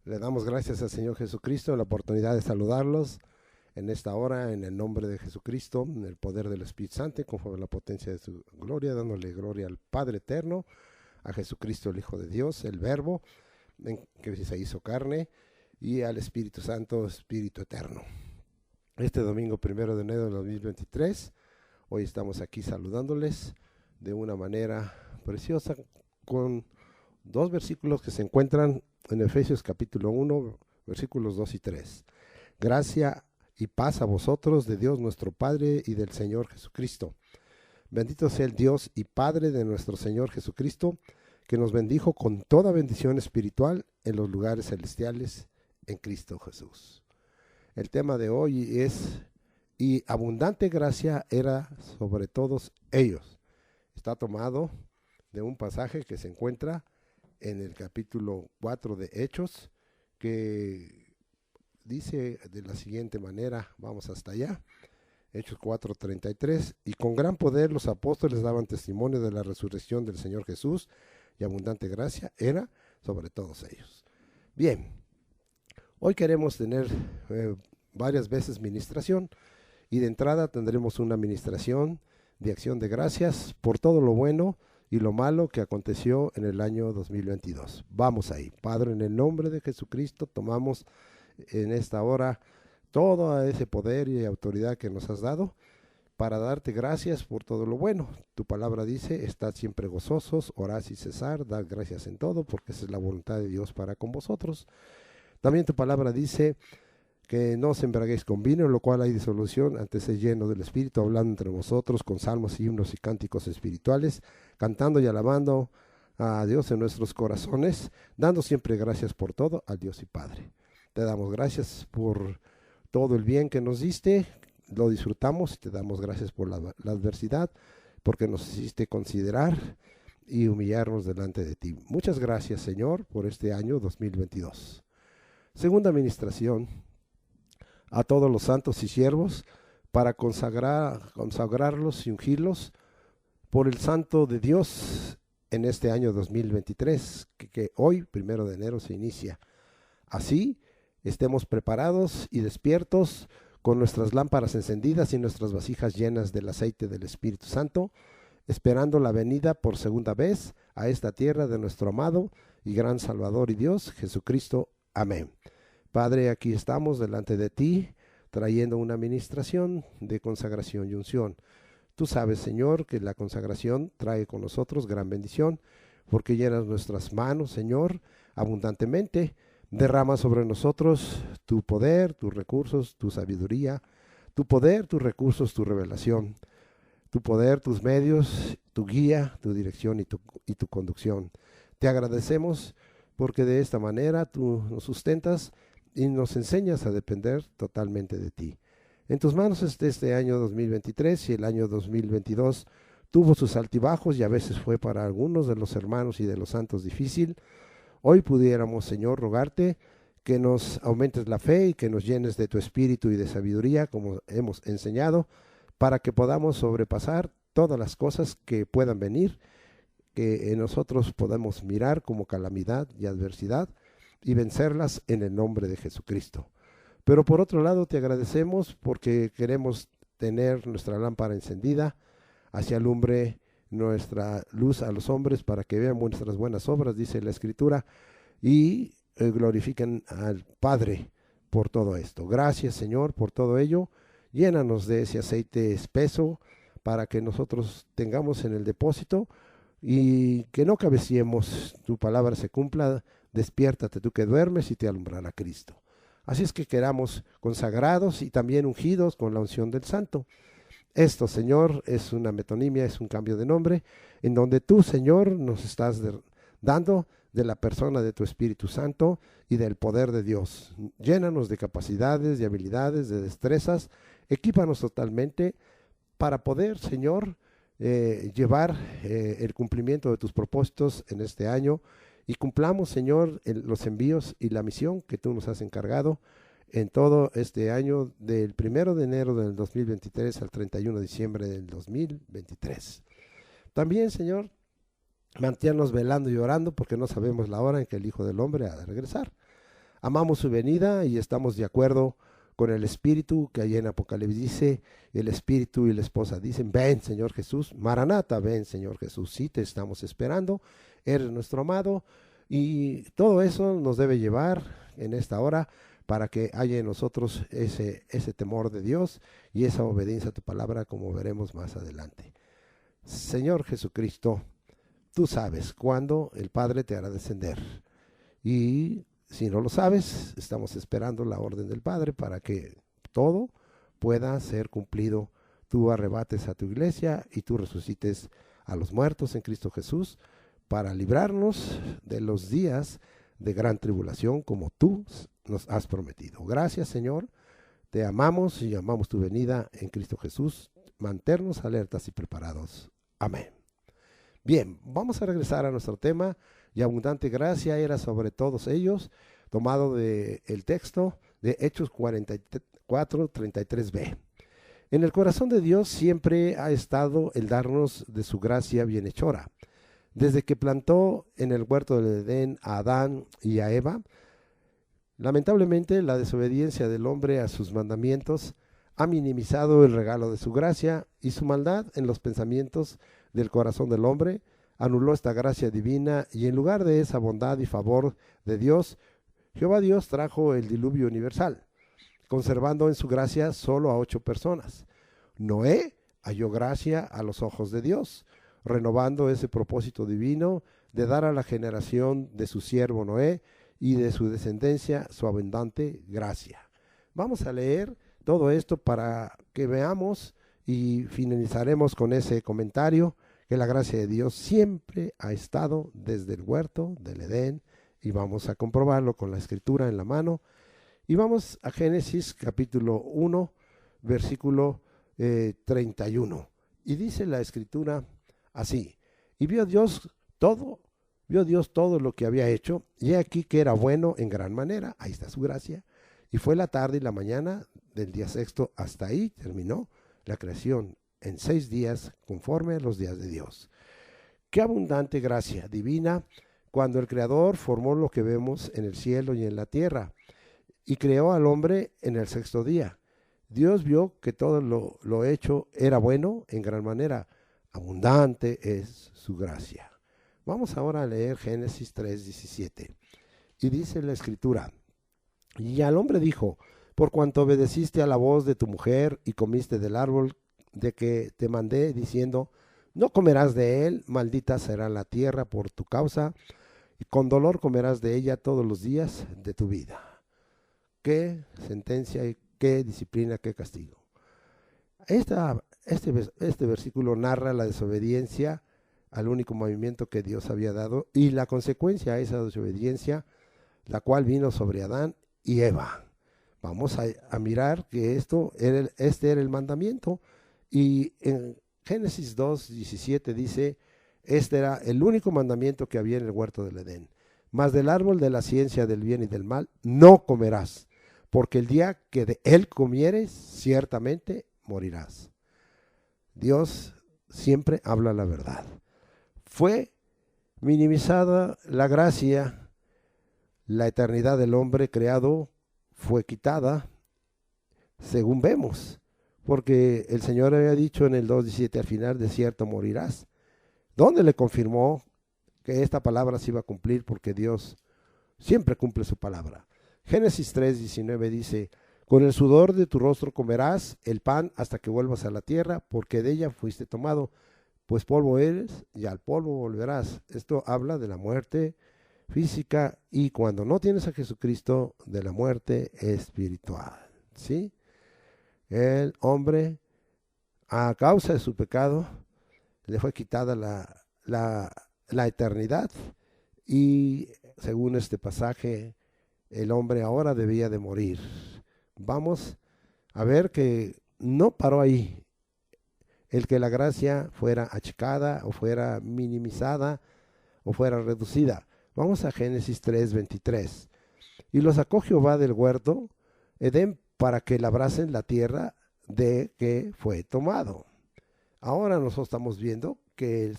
Le damos gracias al Señor Jesucristo en la oportunidad de saludarlos en esta hora, en el nombre de Jesucristo, en el poder del Espíritu Santo, conforme a la potencia de su gloria, dándole gloria al Padre Eterno, a Jesucristo el Hijo de Dios, el Verbo, que se hizo carne, y al Espíritu Santo, Espíritu Eterno. Este domingo 1 de enero de 2023, hoy estamos aquí saludándoles de una manera preciosa con dos versículos que se encuentran en Efesios capítulo 1, versículos 2 y 3. Gracia y paz a vosotros de Dios nuestro Padre y del Señor Jesucristo. Bendito sea el Dios y Padre de nuestro Señor Jesucristo, que nos bendijo con toda bendición espiritual en los lugares celestiales en Cristo Jesús. El tema de hoy es: y abundante gracia era sobre todos ellos. Está tomado de un pasaje que se encuentra en el capítulo 4 de Hechos, que dice de la siguiente manera, vamos hasta allá, Hechos 4:33, y con gran poder los apóstoles daban testimonio de la resurrección del Señor Jesús, y abundante gracia era sobre todos ellos. Bien, hoy queremos tener varias veces ministración, y de entrada tendremos una ministración de acción de gracias por todo lo bueno y lo malo que aconteció en el año 2022. Vamos ahí. Padre, en el nombre de Jesucristo, tomamos en esta hora todo ese poder y autoridad que nos has dado para darte gracias por todo lo bueno. Tu palabra dice: estad siempre gozosos, orad sin cesar, dad gracias en todo, porque esa es la voluntad de Dios para con vosotros. También tu palabra dice que no os embriaguéis con vino, en lo cual hay disolución, antes es lleno del Espíritu, hablando entre vosotros con salmos, himnos y cánticos espirituales, cantando y alabando a Dios en nuestros corazones, dando siempre gracias por todo al Dios y Padre. Te damos gracias por todo el bien que nos diste, lo disfrutamos, y te damos gracias por la adversidad, porque nos hiciste considerar y humillarnos delante de ti. Muchas gracias, Señor, por este año 2022. Segunda administración: a todos los santos y siervos, para consagrarlos y ungirlos por el santo de Dios en este año 2023, que hoy, 1 de enero, se inicia. Así estemos preparados y despiertos, con nuestras lámparas encendidas y nuestras vasijas llenas del aceite del Espíritu Santo, esperando la venida por segunda vez a esta tierra de nuestro amado y gran Salvador y Dios, Jesucristo. Amén. Padre, aquí estamos delante de ti, trayendo una ministración de consagración y unción. Tú sabes, Señor, que la consagración trae con nosotros gran bendición, porque llenas nuestras manos, Señor, abundantemente. Derrama sobre nosotros tu poder, tus recursos, tu sabiduría, tu poder, tus recursos, tu revelación, tu poder, tus medios, tu guía, tu dirección y tu conducción. Te agradecemos porque de esta manera tú nos sustentas y nos enseñas a depender totalmente de ti. En tus manos está este año 2023, y el año 2022 tuvo sus altibajos y a veces fue para algunos de los hermanos y de los santos difícil. Hoy pudiéramos, Señor, rogarte que nos aumentes la fe y que nos llenes de tu espíritu y de sabiduría, como hemos enseñado, para que podamos sobrepasar todas las cosas que puedan venir, que en nosotros podamos mirar como calamidad y adversidad, y vencerlas en el nombre de Jesucristo. Pero por otro lado te agradecemos porque queremos tener nuestra lámpara encendida, hacia alumbre nuestra luz a los hombres, para que vean nuestras buenas obras, dice la Escritura, y glorifiquen al Padre por todo esto. Gracias, Señor, por todo ello. Llénanos de ese aceite espeso para que nosotros tengamos en el depósito y que no cabeciemos, tu palabra se cumpla. Despiértate tú que duermes y te alumbrará Cristo. Así es que quedamos consagrados y también ungidos con la unción del Santo. Esto, Señor, es una metonimia, es un cambio de nombre, en donde tú, Señor, nos estás dando de la persona de tu Espíritu Santo y del poder de Dios. Llénanos de capacidades, de habilidades, de destrezas, equípanos totalmente para poder, Señor, llevar el cumplimiento de tus propósitos en este año, y cumplamos, Señor, los envíos y la misión que tú nos has encargado en todo este año, del 1 de enero del 2023 al 31 de diciembre del 2023. También, Señor, manténnos velando y orando, porque no sabemos la hora en que el Hijo del Hombre ha de regresar. Amamos su venida y estamos de acuerdo con el Espíritu que allí en Apocalipsis dice, el Espíritu y la esposa dicen, ven Señor Jesús, Maranata, ven Señor Jesús, sí te estamos esperando, eres nuestro amado, y todo eso nos debe llevar en esta hora para que haya en nosotros ese temor de Dios y esa obediencia a tu palabra, como veremos más adelante. Señor Jesucristo, tú sabes cuándo el Padre te hará descender, y si no lo sabes, estamos esperando la orden del Padre para que todo pueda ser cumplido. Tú arrebates a tu iglesia y tú resucites a los muertos en Cristo Jesús para librarnos de los días de gran tribulación como tú nos has prometido. Gracias, Señor. Te amamos y amamos tu venida en Cristo Jesús. Mantenernos alertas y preparados. Amén. Bien, vamos a regresar a nuestro tema. Y abundante gracia era sobre todos ellos, tomado del texto de Hechos 44, 33b. En el corazón de Dios siempre ha estado el darnos de su gracia bienhechora. Desde que plantó en el huerto del Edén a Adán y a Eva, lamentablemente la desobediencia del hombre a sus mandamientos ha minimizado el regalo de su gracia, y su maldad en los pensamientos del corazón del hombre anuló esta gracia divina, y en lugar de esa bondad y favor de Dios, Jehová Dios trajo el diluvio universal, conservando en su gracia solo a 8 personas. Noé halló gracia a los ojos de Dios, renovando ese propósito divino de dar a la generación de su siervo Noé y de su descendencia su abundante gracia. Vamos a leer todo esto para que veamos, y finalizaremos con ese comentario, que la gracia de Dios siempre ha estado desde el huerto del Edén, y vamos a comprobarlo con la escritura en la mano. Y vamos a Génesis capítulo 1, versículo 31. Y dice la escritura así: y vio Dios todo lo que había hecho, y aquí que era bueno en gran manera. Ahí está su gracia. Y fue la tarde y la mañana del día sexto. Hasta ahí terminó la creación en 6 días, conforme a los días de Dios. Qué abundante gracia divina cuando el Creador formó lo que vemos en el cielo y en la tierra, y creó al hombre en el 6º día. Dios vio que todo lo hecho era bueno en gran manera. Abundante es su gracia. Vamos ahora a leer Génesis 3:17. Y dice la escritura: y al hombre dijo, por cuanto obedeciste a la voz de tu mujer y comiste del árbol de que te mandé, diciendo, no comerás de él, maldita será la tierra por tu causa, y con dolor comerás de ella todos los días de tu vida. Qué sentencia y qué disciplina, qué castigo. Este versículo narra la desobediencia al único movimiento que Dios había dado, y la consecuencia a esa desobediencia, la cual vino sobre Adán y Eva. Vamos a mirar que este era el mandamiento, y en Génesis 2:17 dice, este era el único mandamiento que había en el huerto del Edén. Mas del árbol de la ciencia del bien y del mal no comerás, porque el día que de él comieres, ciertamente morirás. Dios siempre habla la verdad. Fue minimizada la gracia, la eternidad del hombre creado fue quitada, según vemos, porque el Señor había dicho en el 2:17, al final de cierto morirás, donde le confirmó que esta palabra se iba a cumplir, porque Dios siempre cumple su palabra. Génesis 3:19 dice, con el sudor de tu rostro comerás el pan hasta que vuelvas a la tierra, porque de ella fuiste tomado, pues polvo eres y al polvo volverás. Esto habla de la muerte física, y cuando no tienes a Jesucristo, de la muerte espiritual, ¿sí? El hombre, a causa de su pecado, le fue quitada la eternidad, y según este pasaje, el hombre ahora debía de morir. Vamos a ver que no paró ahí el que la gracia fuera achicada o fuera minimizada o fuera reducida. Vamos a Génesis 3:23. Y lo sacó Jehová del huerto Edén para que labrasen la tierra de que fue tomado. Ahora nosotros estamos viendo que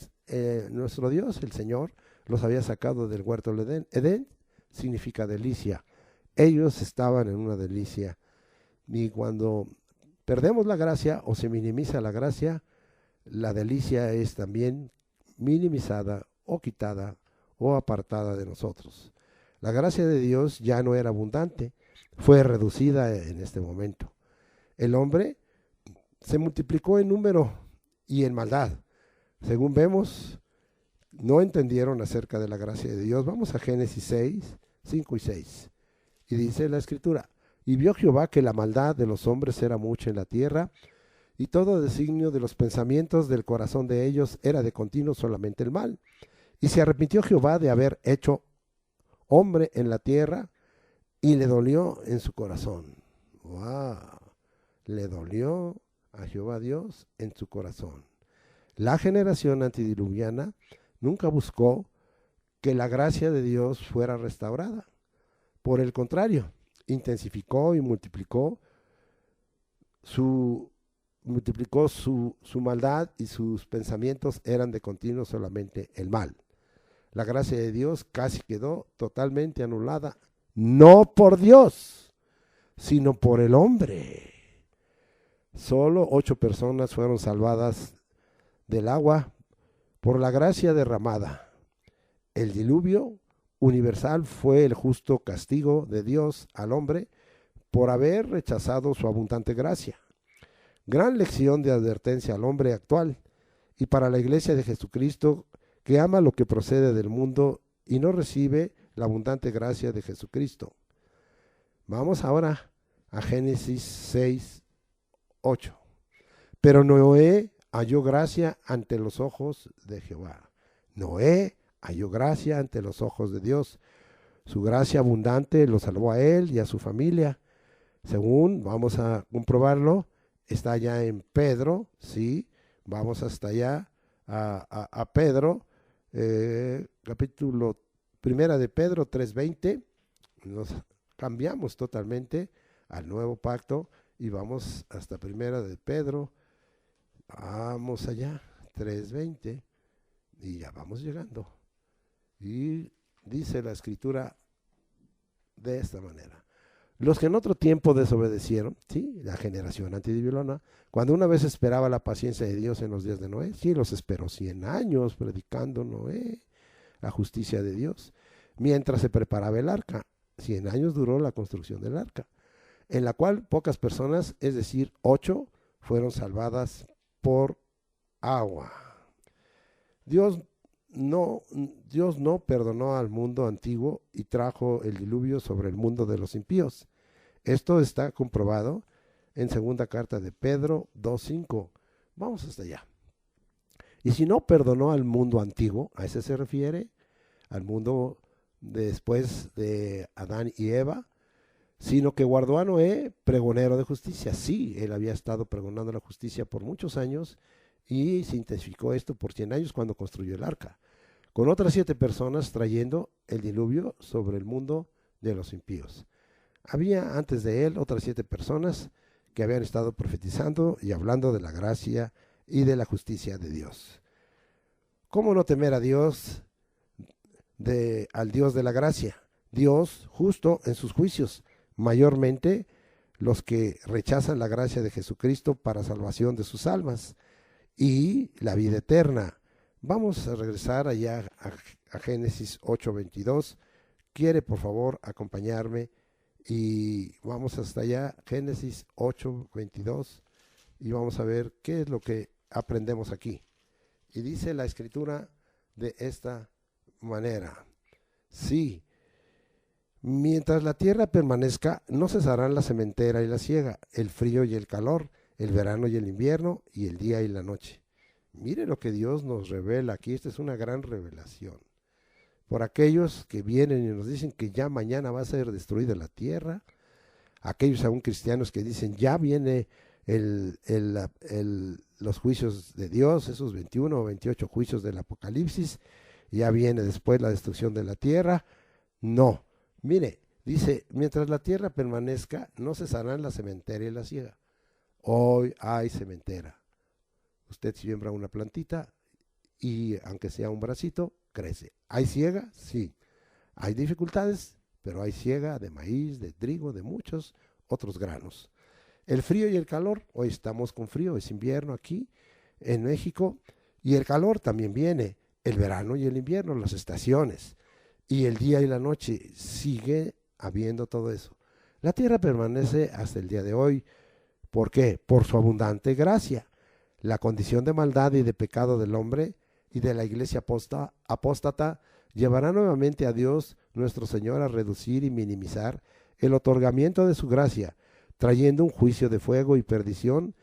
nuestro Dios, el Señor, los había sacado del huerto del Edén. Edén significa delicia, ellos estaban en una delicia. Y cuando perdemos la gracia o se minimiza la gracia, la delicia es también minimizada o quitada o apartada de nosotros. La gracia de Dios ya no era abundante, fue reducida en este momento. El hombre se multiplicó en número y en maldad. Según vemos, no entendieron acerca de la gracia de Dios. Vamos a Génesis 6, 5 y 6. Y dice la escritura, y vio Jehová que la maldad de los hombres era mucha en la tierra, y todo designio de los pensamientos del corazón de ellos era de continuo solamente el mal. Y se arrepintió Jehová de haber hecho hombre en la tierra, y le dolió en su corazón. ¡Wow! Le dolió a Jehová Dios en su corazón. La generación antediluviana nunca buscó que la gracia de Dios fuera restaurada. Por el contrario, intensificó y multiplicó su maldad, y sus pensamientos eran de continuo solamente el mal. La gracia de Dios casi quedó totalmente anulada, no por Dios, sino por el hombre. Solo 8 personas fueron salvadas del agua por la gracia derramada. El diluvio universal fue el justo castigo de Dios al hombre por haber rechazado su abundante gracia. Gran lección de advertencia al hombre actual y para la iglesia de Jesucristo que ama lo que procede del mundo y no recibe la abundante gracia de Jesucristo. Vamos ahora a Génesis 6, 8. Pero Noé halló gracia ante los ojos de Jehová. Noé halló gracia ante los ojos de Dios. Su gracia abundante lo salvó a él y a su familia. Según, vamos a comprobarlo, está allá en Pedro, ¿sí? Vamos hasta allá a Pedro, capítulo 1 de Pedro 3:20. Nos cambiamos totalmente al nuevo pacto y vamos hasta 1 de Pedro. Vamos allá, 3:20, y ya vamos llegando. Y dice la escritura de esta manera. Los que en otro tiempo desobedecieron, ¿sí? La generación antediluviana, cuando una vez esperaba la paciencia de Dios en los días de Noé, sí, los esperó 100 años predicando Noé la justicia de Dios, mientras se preparaba el arca. 100 años duró la construcción del arca, en la cual pocas personas, es decir, 8, fueron salvadas por agua. Dios no perdonó al mundo antiguo y trajo el diluvio sobre el mundo de los impíos. Esto está comprobado en segunda carta de Pedro 2:5. Vamos hasta allá. Y si no perdonó al mundo antiguo, a ese se refiere, al mundo después de Adán y Eva, sino que guardó a Noé pregonero de justicia. Sí, él había estado pregonando la justicia por muchos años y se intensificó esto por 100 años cuando construyó el arca, con otras 7 personas trayendo el diluvio sobre el mundo de los impíos. Había antes de él otras 7 personas que habían estado profetizando y hablando de la gracia y de la justicia de Dios. ¿Cómo no temer a Dios, al Dios de la gracia? Dios justo en sus juicios, mayormente los que rechazan la gracia de Jesucristo para salvación de sus almas y la vida eterna. Vamos a regresar allá a Génesis 8:22. ¿Quiere por favor acompañarme? Y vamos hasta allá, Génesis 8:22, y vamos a ver qué es lo que aprendemos aquí. Y dice la escritura de esta manera: sí, mientras la tierra permanezca, no cesarán la sementera y la siega, el frío y el calor, el verano y el invierno, y el día y la noche. Mire lo que Dios nos revela aquí. Esta es una gran revelación. Por aquellos que vienen y nos dicen que ya mañana va a ser destruida la tierra, aquellos aún cristianos que dicen ya viene los juicios de Dios, esos 21 o 28 juicios del Apocalipsis, ya viene después la destrucción de la tierra. No, mire, dice, mientras la tierra permanezca, no cesarán la sementera y la siega. Hoy hay sementera. Usted siembra una plantita y aunque sea un bracito, crece. ¿Hay siega? Sí. ¿Hay dificultades? pero hay siega de maíz, de trigo, de muchos otros granos. El frío y el calor, hoy estamos con frío, es invierno aquí en México, y el calor también viene, el verano y el invierno, las estaciones, y el día y la noche, sigue habiendo todo eso. La tierra permanece hasta el día de hoy. ¿Por qué? Por su abundante gracia. La condición de maldad y de pecado del hombre y de la iglesia apóstata llevará nuevamente a Dios nuestro Señor a reducir y minimizar el otorgamiento de su gracia, trayendo un juicio de fuego y perdición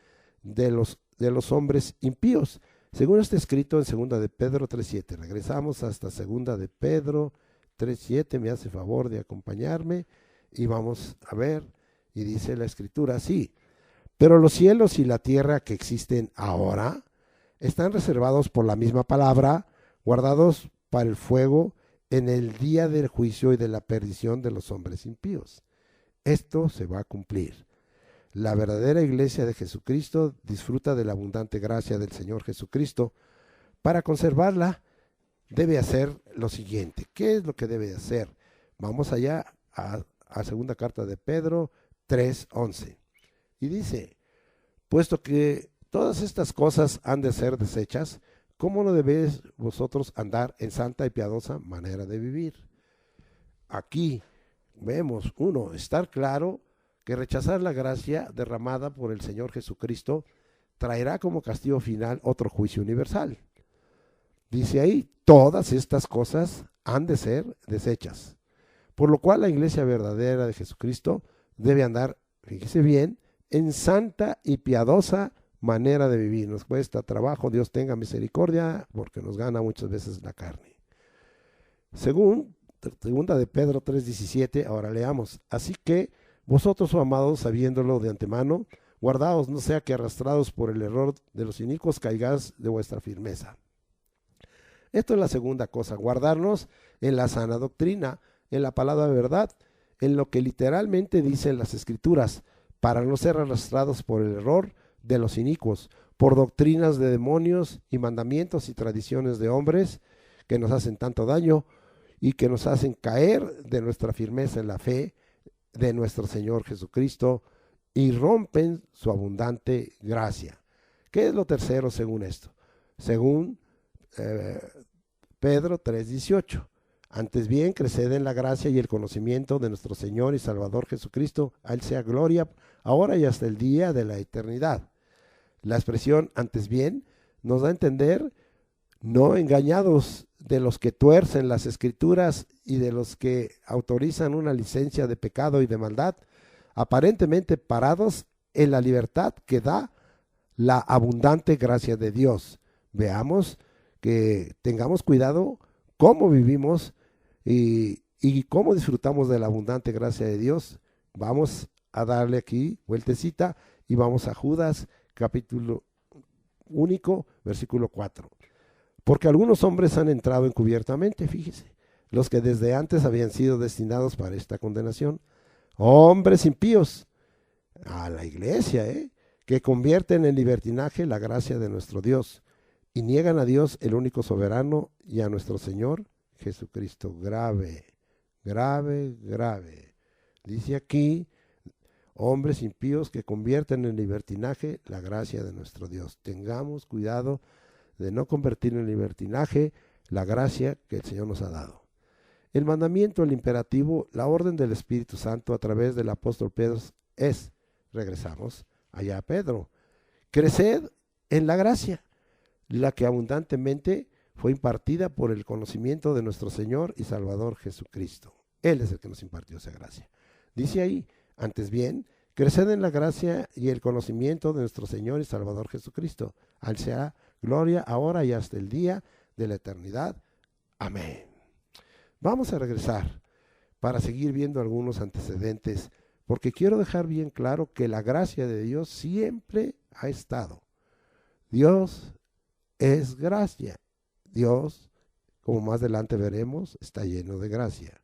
de los hombres impíos, según está escrito en 2 de Pedro 3:7. Regresamos hasta 2 de Pedro 3:7, me hace favor de acompañarme y vamos a ver, y dice la escritura así: pero los cielos y la tierra que existen ahora están reservados por la misma palabra, guardados para el fuego en el día del juicio y de la perdición de los hombres impíos. Esto se va a cumplir. La verdadera iglesia de Jesucristo disfruta de la abundante gracia del Señor Jesucristo. Para conservarla, debe hacer lo siguiente. ¿Qué es lo que debe hacer? Vamos allá a segunda carta de Pedro 3:11. Y dice: puesto que todas estas cosas han de ser desechas, ¿cómo no debéis vosotros andar en santa y piadosa manera de vivir? Aquí vemos, estar claro que rechazar la gracia derramada por el Señor Jesucristo traerá como castigo final otro juicio universal. Dice ahí, todas estas cosas han de ser desechas. Por lo cual la iglesia verdadera de Jesucristo debe andar, fíjese bien, en santa y piadosa manera de vivir. Nos cuesta trabajo, Dios tenga misericordia, porque nos gana muchas veces la carne. Según 2 de Pedro 3:17, ahora leamos: así que vosotros, oh amados, sabiéndolo de antemano, guardaos, no sea que arrastrados por el error de los inicuos caigáis de vuestra firmeza. Esto es la segunda cosa, guardarnos en la sana doctrina, en la palabra de verdad, en lo que literalmente dicen las escrituras, para no ser arrastrados por el error de los inicuos, por doctrinas de demonios y mandamientos y tradiciones de hombres que nos hacen tanto daño y que nos hacen caer de nuestra firmeza en la fe de nuestro Señor Jesucristo y rompen su abundante gracia. ¿Qué es lo tercero según esto? Según Pedro 3:18. Antes bien, creced en la gracia y el conocimiento de nuestro Señor y Salvador Jesucristo. A Él sea gloria ahora y hasta el día de la eternidad. La expresión antes bien nos da a entender, no engañados de los que tuercen las escrituras y de los que autorizan una licencia de pecado y de maldad, aparentemente parados en la libertad que da la abundante gracia de Dios. Veamos que tengamos cuidado cómo vivimos y cómo disfrutamos de la abundante gracia de Dios. Vamos a darle aquí vueltecita y vamos a Judas capítulo único, versículo 4. Porque algunos hombres han entrado encubiertamente, fíjese, los que desde antes habían sido destinados para esta condenación, hombres impíos, a la iglesia, que convierten en libertinaje la gracia de nuestro Dios y niegan a Dios, el único soberano, y a nuestro Señor Jesucristo. Grave, grave, grave. Dice aquí, hombres impíos que convierten en libertinaje la gracia de nuestro Dios. Tengamos cuidado de no convertir en libertinaje la gracia que el Señor nos ha dado. El mandamiento, el imperativo, la orden del Espíritu Santo a través del apóstol Pedro es, regresamos allá a Pedro, creced en la gracia, la que abundantemente fue impartida por el conocimiento de nuestro Señor y Salvador Jesucristo. Él es el que nos impartió esa gracia. Dice ahí, antes bien, creced en la gracia y el conocimiento de nuestro Señor y Salvador Jesucristo. Al sea gloria ahora y hasta el día de la eternidad. Amén. Vamos a regresar para seguir viendo algunos antecedentes, porque quiero dejar bien claro que la gracia de Dios siempre ha estado. Dios es gracia. Dios, como más adelante veremos, está lleno de gracia.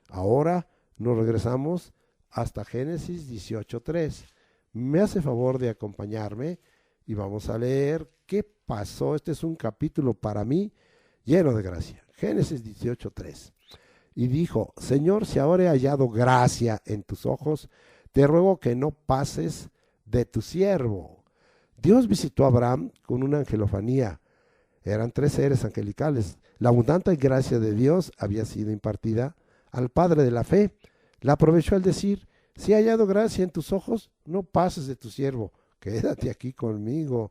Ahora nos regresamos hasta Génesis 18:3. Me hace favor de acompañarme y vamos a leer qué pasó. Este es un capítulo para mí lleno de gracia. Génesis 18:3. y dijo, Señor, si ahora he hallado gracia en tus ojos, te ruego que no pases de tu siervo. Dios visitó a Abraham con una angelofanía. Eran 3 seres angelicales. La abundante gracia de Dios había sido impartida al padre de la fe. La aprovechó al decir, si he hallado gracia en tus ojos, no pases de tu siervo, quédate aquí conmigo.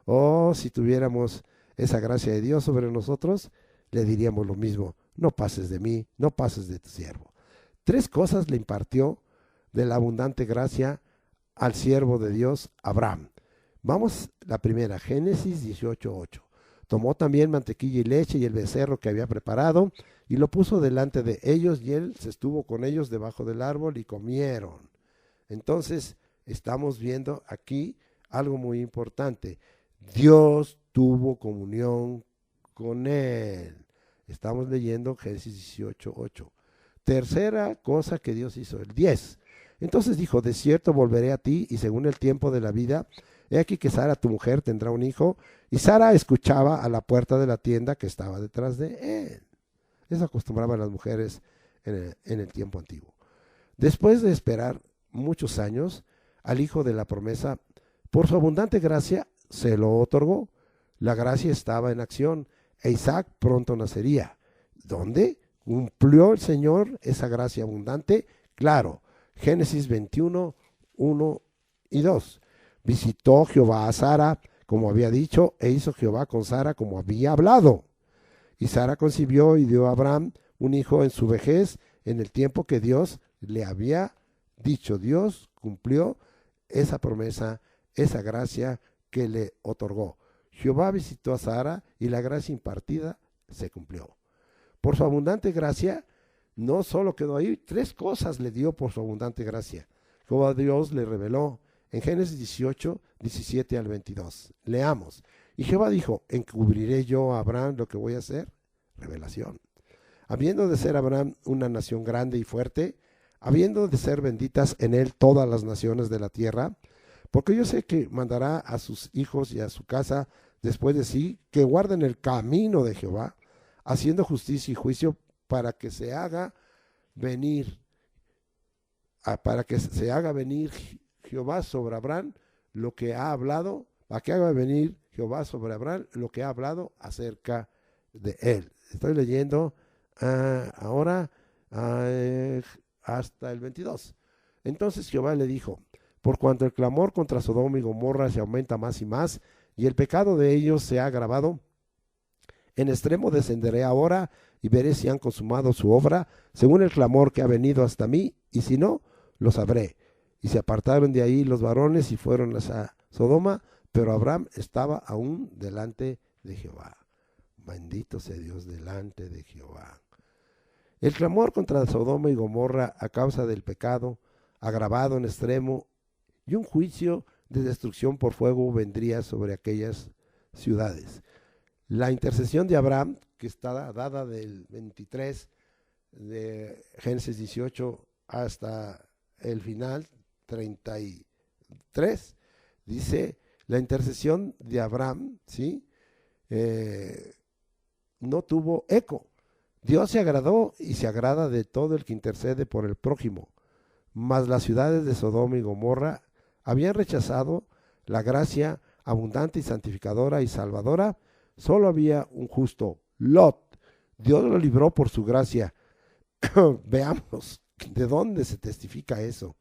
Oh, si tuviéramos esa gracia de Dios sobre nosotros, le diríamos lo mismo, no pases de mí, no pases de tu siervo. 3 cosas le impartió de la abundante gracia al siervo de Dios, Abraham. Vamos, la primera, Génesis 18:8. Tomó también mantequilla y leche y el becerro que había preparado y lo puso delante de ellos y él se estuvo con ellos debajo del árbol y comieron. Entonces, estamos viendo aquí algo muy importante. Dios tuvo comunión con él. Estamos leyendo Génesis 18:8. Tercera cosa que Dios hizo, el 10. Entonces dijo, de cierto volveré a ti y según el tiempo de la vida, he aquí que Sara, tu mujer, tendrá un hijo. Y Sara escuchaba a la puerta de la tienda que estaba detrás de él. Eso acostumbraban las mujeres en el tiempo antiguo. Después de esperar muchos años, al hijo de la promesa, por su abundante gracia, se lo otorgó. La gracia estaba en acción e Isaac pronto nacería. ¿Dónde cumplió el Señor esa gracia abundante? Claro, Génesis 21, 1 y 2. Visitó Jehová a Sara, como había dicho, e hizo Jehová con Sara como había hablado. Y Sara concibió y dio a Abraham un hijo en su vejez, en el tiempo que Dios le había dicho. Dios cumplió esa promesa, esa gracia que le otorgó. Jehová visitó a Sara y la gracia impartida se cumplió. Por su abundante gracia, no solo quedó ahí, 3 cosas le dio por su abundante gracia. Jehová Dios le reveló en Génesis 18, 17 al 22. Leamos. Y Jehová dijo, ¿encubriré yo a Abraham lo que voy a hacer? Revelación. Habiendo de ser Abraham una nación grande y fuerte, habiendo de ser benditas en él todas las naciones de la tierra, porque yo sé que mandará a sus hijos y a su casa después de sí, que guarden el camino de Jehová, haciendo justicia y juicio para que se haga venir Jehová sobre Abraham lo que ha hablado, para que haga venir Jehová sobre Abraham lo que ha hablado acerca de él. Estoy leyendo ahora hasta el 22. Entonces Jehová le dijo, por cuanto el clamor contra Sodoma y Gomorra se aumenta más y más, y el pecado de ellos se ha agravado, en extremo descenderé ahora y veré si han consumado su obra, según el clamor que ha venido hasta mí, y si no, lo sabré. Y se apartaron de ahí los varones y fueron a Sodoma, pero Abraham estaba aún delante de Jehová. Bendito sea Dios delante de Jehová. El clamor contra Sodoma y Gomorra a causa del pecado, agravado en extremo, y un juicio de destrucción por fuego vendría sobre aquellas ciudades. La intercesión de Abraham, que está dada del 23 de Génesis 18 hasta el final 33, dice, la intercesión de Abraham, ¿sí? No tuvo eco. Dios se agradó y se agrada de todo el que intercede por el prójimo. Mas las ciudades de Sodoma y Gomorra habían rechazado la gracia abundante y santificadora y salvadora. Solo había un justo, Lot. Dios lo libró por su gracia. Veamos de dónde se testifica eso.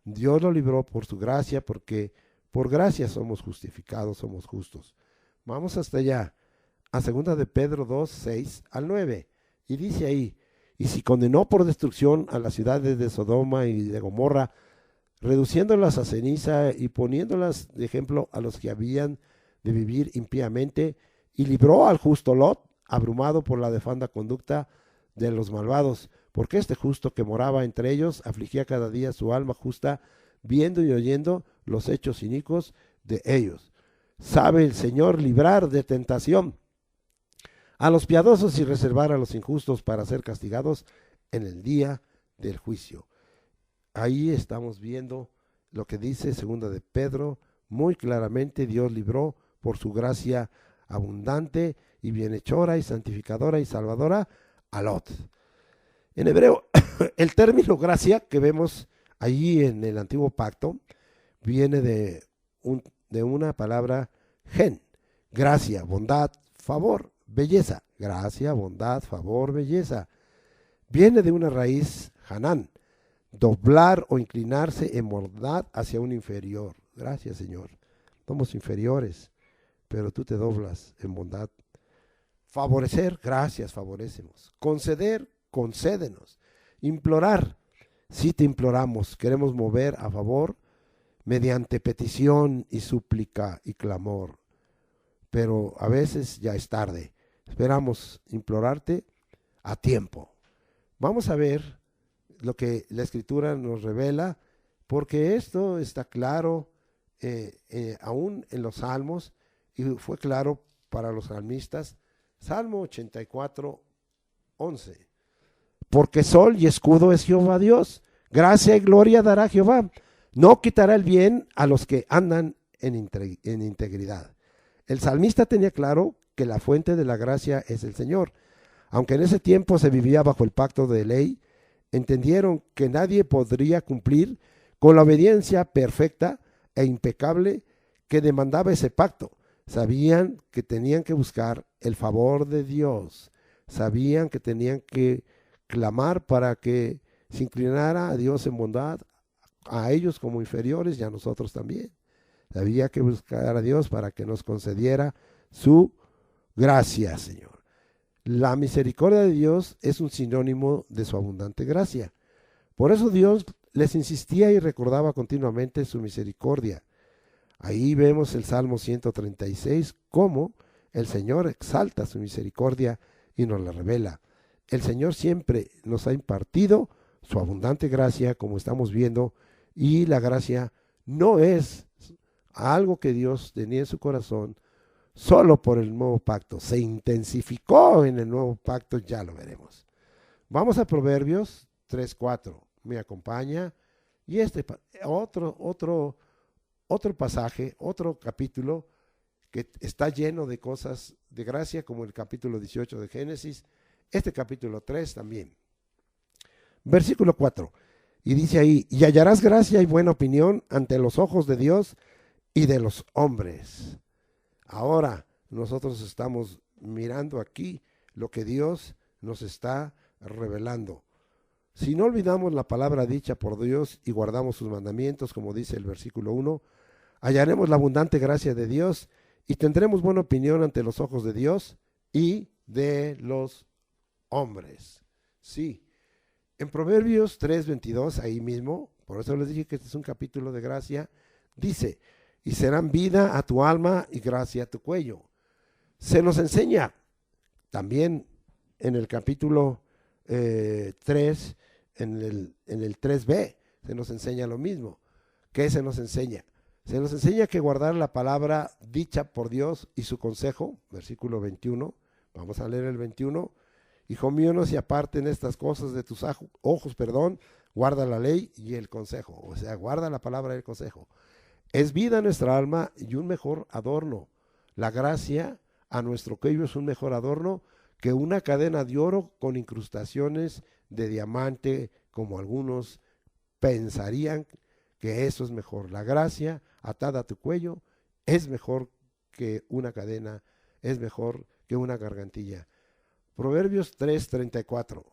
Dios lo libró por su gracia, porque por gracia somos justificados, somos justos. Vamos hasta allá, a 2 de Pedro 2, 6 al 9. Y dice ahí, y si condenó por destrucción a las ciudades de Sodoma y de Gomorra, reduciéndolas a ceniza y poniéndolas de ejemplo a los que habían de vivir impíamente, y libró al justo Lot, abrumado por la nefanda conducta de los malvados, porque este justo que moraba entre ellos afligía cada día su alma justa, viendo y oyendo los hechos inicuos de ellos. Sabe el Señor librar de tentación a los piadosos y reservar a los injustos para ser castigados en el día del juicio. Ahí estamos viendo lo que dice 2 de Pedro, muy claramente. Dios libró por su gracia abundante y bienhechora y santificadora y salvadora a Lot. En hebreo, el término gracia que vemos allí en el antiguo pacto viene de una palabra gen, gracia, bondad, favor, belleza. Gracia, bondad, favor, belleza. Viene de una raíz Hanán, doblar o inclinarse en bondad hacia un inferior. Gracias, Señor. Somos inferiores, pero tú te doblas en bondad. Favorecer, gracias, favorecemos. Conceder, concédenos. Implorar, sí te imploramos, queremos mover a favor mediante petición y súplica y clamor. Pero a veces ya es tarde. Esperamos implorarte a tiempo. Vamos a ver lo que la Escritura nos revela, porque esto está claro aún en los salmos, y fue claro para los salmistas. Salmo 84, 11. Porque sol y escudo es Jehová Dios, gracia y gloria dará Jehová. No quitará el bien a los que andan en integridad. El salmista tenía claro que la fuente de la gracia es el Señor. Aunque en ese tiempo se vivía bajo el pacto de ley, entendieron que nadie podría cumplir con la obediencia perfecta e impecable que demandaba ese pacto. Sabían que tenían que buscar el favor de Dios. Sabían que tenían que clamar para que se inclinara a Dios en bondad, a ellos como inferiores y a nosotros también. Había que buscar a Dios para que nos concediera su gracia, Señor. La misericordia de Dios es un sinónimo de su abundante gracia. Por eso Dios les insistía y recordaba continuamente su misericordia. Ahí vemos el Salmo 136, cómo el Señor exalta su misericordia y nos la revela. El Señor siempre nos ha impartido su abundante gracia, como estamos viendo, y la gracia no es algo que Dios tenía en su corazón solo por el nuevo pacto. Se intensificó en el nuevo pacto, ya lo veremos. Vamos a Proverbios 3:4. Me acompaña. Y otro pasaje, otro capítulo que está lleno de cosas de gracia, como el capítulo 18 de Génesis, este capítulo 3 también. Versículo 4. Y dice ahí, y hallarás gracia y buena opinión ante los ojos de Dios y de los hombres. Ahora nosotros estamos mirando aquí lo que Dios nos está revelando. Si no olvidamos la palabra dicha por Dios y guardamos sus mandamientos, como dice el versículo 1, hallaremos la abundante gracia de Dios y tendremos buena opinión ante los ojos de Dios y de los hombres. Sí, en Proverbios 3:22, ahí mismo, por eso les dije que este es un capítulo de gracia, dice, y serán vida a tu alma y gracia a tu cuello. Se nos enseña también en el capítulo 3, en el 3b, se nos enseña lo mismo. ¿Qué se nos enseña? Se nos enseña que guardar la palabra dicha por Dios y su consejo, versículo 21, vamos a leer el 21, hijo mío, no se aparten estas cosas de tus ojos, guarda la ley y el consejo, o sea, guarda la palabra y el consejo. Es vida a nuestra alma y un mejor adorno. La gracia a nuestro cuello es un mejor adorno que una cadena de oro con incrustaciones de diamante, como algunos pensarían que eso es mejor. La gracia atada a tu cuello es mejor que una cadena, es mejor que una gargantilla. Proverbios 3:34.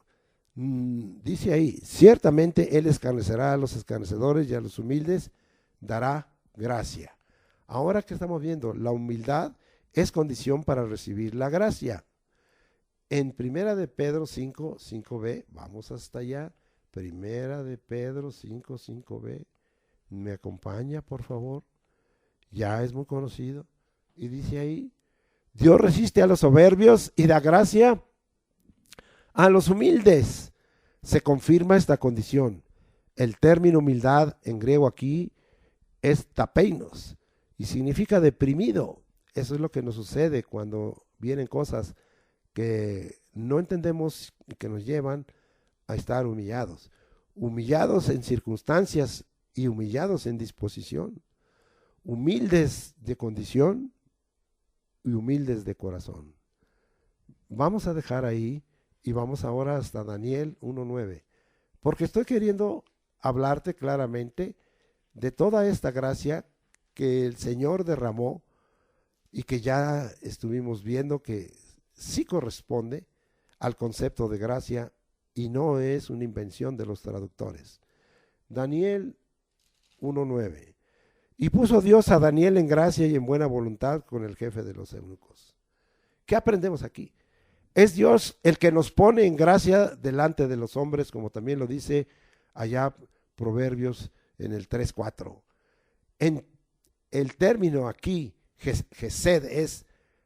Dice ahí, ciertamente Él escarnecerá a los escarnecedores y a los humildes dará gracia. Ahora que estamos viendo, la humildad es condición para recibir la gracia. En Primera de Pedro 5:5b, vamos hasta allá, Primera de Pedro 5:5b, me acompaña por favor, ya es muy conocido, y dice ahí, Dios resiste a los soberbios y da gracia a los humildes. Se confirma esta condición. El término humildad en griego aquí es tapeinos y significa deprimido. Eso es lo que nos sucede cuando vienen cosas que no entendemos y que nos llevan a estar humillados. Humillados en circunstancias y humillados en disposición. Humildes de condición y humildes de corazón. Vamos a dejar ahí Y vamos ahora hasta Daniel 1:9. Porque estoy queriendo hablarte claramente de toda esta gracia que el Señor derramó y que ya estuvimos viendo que sí corresponde al concepto de gracia y no es una invención de los traductores. Daniel 1:9. Y puso Dios a Daniel en gracia y en buena voluntad con el jefe de los eunucos. ¿Qué aprendemos aquí? Es Dios el que nos pone en gracia delante de los hombres, como también lo dice allá Proverbios en el 3:4. En el término aquí, gesed,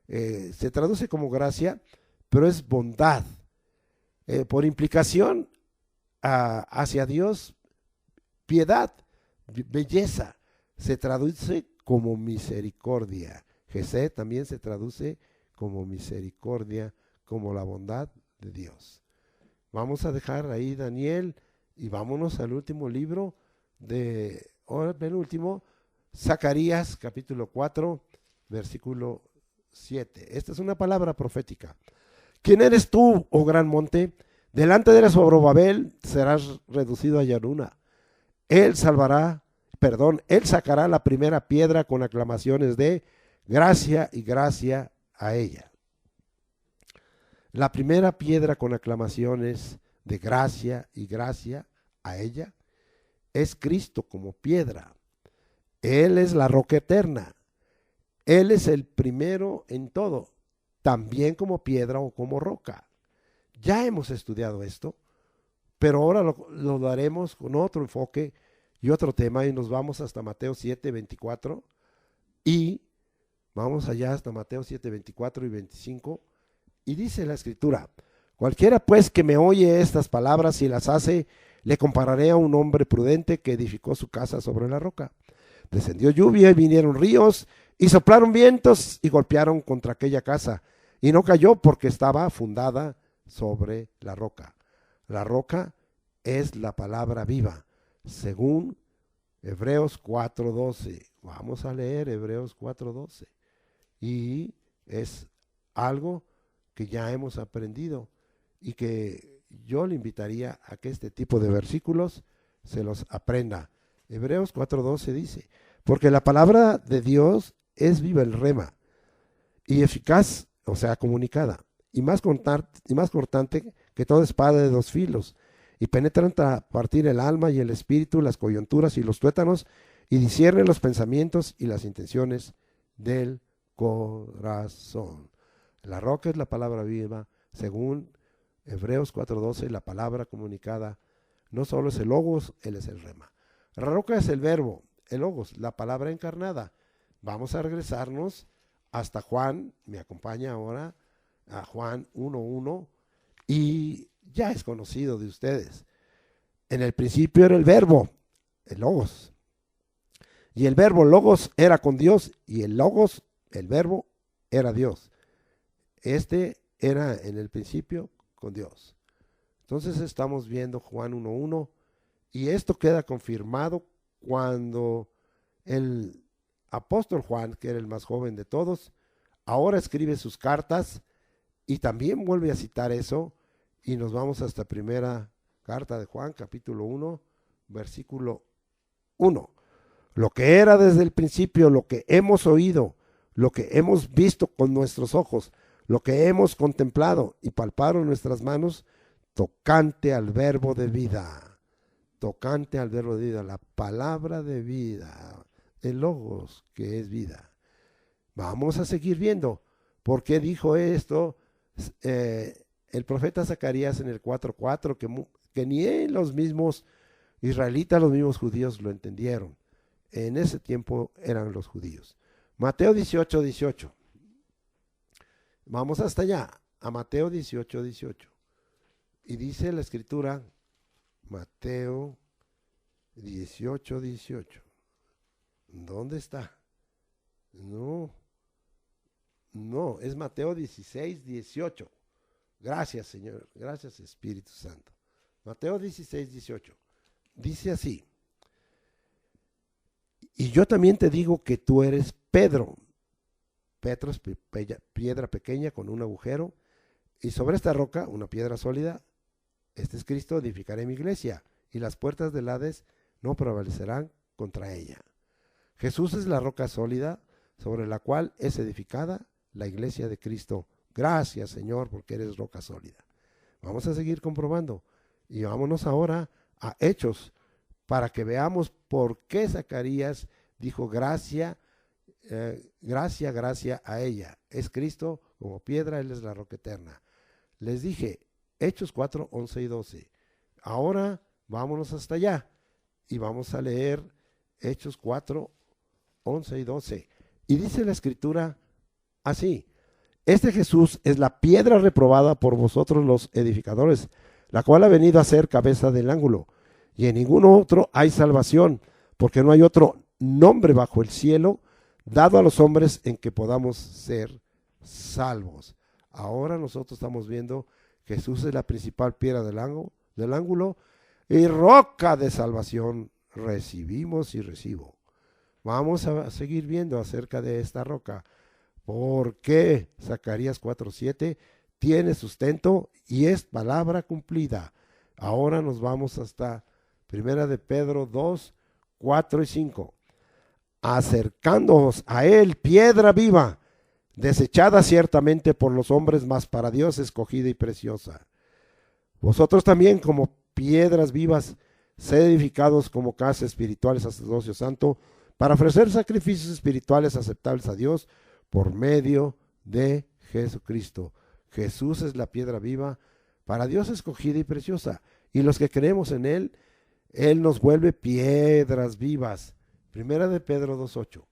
se traduce como gracia, pero es bondad. Por implicación hacia Dios, piedad, belleza, se traduce como misericordia. Gesed también se traduce como misericordia, como la bondad de Dios. Vamos a dejar ahí Daniel y vámonos al último libro el penúltimo, Zacarías capítulo 4, versículo 7. Esta es una palabra profética. ¿Quién eres tú, oh gran monte? Delante de Zorobabel serás reducido a llanura. Él sacará la primera piedra con aclamaciones de gracia y gracia a ella. La primera piedra con aclamaciones de gracia y gracia a ella es Cristo como piedra. Él es la roca eterna. Él es el primero en todo, también como piedra o como roca. Ya hemos estudiado esto, pero ahora lo daremos con otro enfoque y otro tema y nos vamos hasta Mateo 7:24 y vamos allá hasta Mateo 7:24 y 25 y dice la escritura: cualquiera pues que me oye estas palabras y las hace, le compararé a un hombre prudente que edificó su casa sobre la roca. Descendió lluvia y vinieron ríos y soplaron vientos y golpearon contra aquella casa y no cayó porque estaba fundada sobre la roca. La roca es la palabra viva, según Hebreos 4:12. Vamos a leer Hebreos 4:12. Y es algo que ya hemos aprendido y que yo le invitaría a que este tipo de versículos se los aprenda. Hebreos 4:12 dice: porque la palabra de Dios es viva, el rema, y eficaz, o sea, comunicada, y más cortante que toda espada de dos filos, y penetra hasta partir el alma y el espíritu, las coyunturas y los tuétanos, y discierne los pensamientos y las intenciones del corazón. La roca es la palabra viva, según Hebreos 4:12, la palabra comunicada no solo es el logos, él es el rema. La roca es el verbo, el logos, la palabra encarnada. Vamos a regresarnos hasta Juan, me acompaña ahora a Juan 1:1 y ya es conocido de ustedes. En el principio era el verbo, el logos, y el verbo logos era con Dios y el logos, el verbo, era Dios. Este era en el principio con Dios. Entonces estamos viendo Juan 1:1 y esto queda confirmado cuando el apóstol Juan, que era el más joven de todos, ahora escribe sus cartas y también vuelve a citar eso y nos vamos hasta primera carta de Juan, capítulo 1, versículo 1. Lo que era desde el principio, lo que hemos oído, lo que hemos visto con nuestros ojos, lo que hemos contemplado y palparon nuestras manos, tocante al verbo de vida, tocante al verbo de vida, la palabra de vida, el logos que es vida. Vamos a seguir viendo por qué dijo esto el profeta Zacarías en el 4:4, que ni los mismos israelitas, los mismos judíos lo entendieron. En ese tiempo eran los judíos. Mateo 18:18. Vamos hasta allá, a Mateo 18:18. Y dice la escritura, Mateo 18:18. ¿Dónde está? No, es Mateo 16:18. Gracias, Señor. Gracias, Espíritu Santo. Mateo 16:18. Dice así: y yo también te digo que tú eres Pedro. Petro es piedra pequeña con un agujero. Y sobre esta roca, una piedra sólida, este es Cristo, edificaré mi iglesia, y las puertas del Hades no prevalecerán contra ella. Jesús es la roca sólida sobre la cual es edificada la iglesia de Cristo. Gracias, Señor, porque eres roca sólida. Vamos a seguir comprobando. Y vámonos ahora a Hechos, para que veamos por qué Zacarías dijo gracia a ella. Es Cristo como piedra, Él es la roca eterna. Les dije, Hechos 4, 11 y 12. Ahora vámonos hasta allá y vamos a leer Hechos 4, 11 y 12. Y dice la escritura así: este Jesús es la piedra reprobada por vosotros los edificadores, la cual ha venido a ser cabeza del ángulo. Y en ningún otro hay salvación, porque no hay otro nombre bajo el cielo dado a los hombres en que podamos ser salvos. Ahora nosotros estamos viendo Jesús es la principal piedra del ángulo y roca de salvación. Recibimos y recibo. Vamos a seguir viendo acerca de esta roca. ¿Por qué? Zacarías 4:7 tiene sustento y es palabra cumplida. Ahora nos vamos hasta Primera de Pedro 2, 4 y 5. Acercándoos a él, piedra viva, desechada ciertamente por los hombres, mas para Dios escogida y preciosa. Vosotros también, como piedras vivas, sed edificados como casa espiritual, sacerdocio santo, para ofrecer sacrificios espirituales aceptables a Dios por medio de Jesucristo. Jesús es la piedra viva, para Dios escogida y preciosa. Y los que creemos en Él, Él nos vuelve piedras vivas. Primera de Pedro 2:8.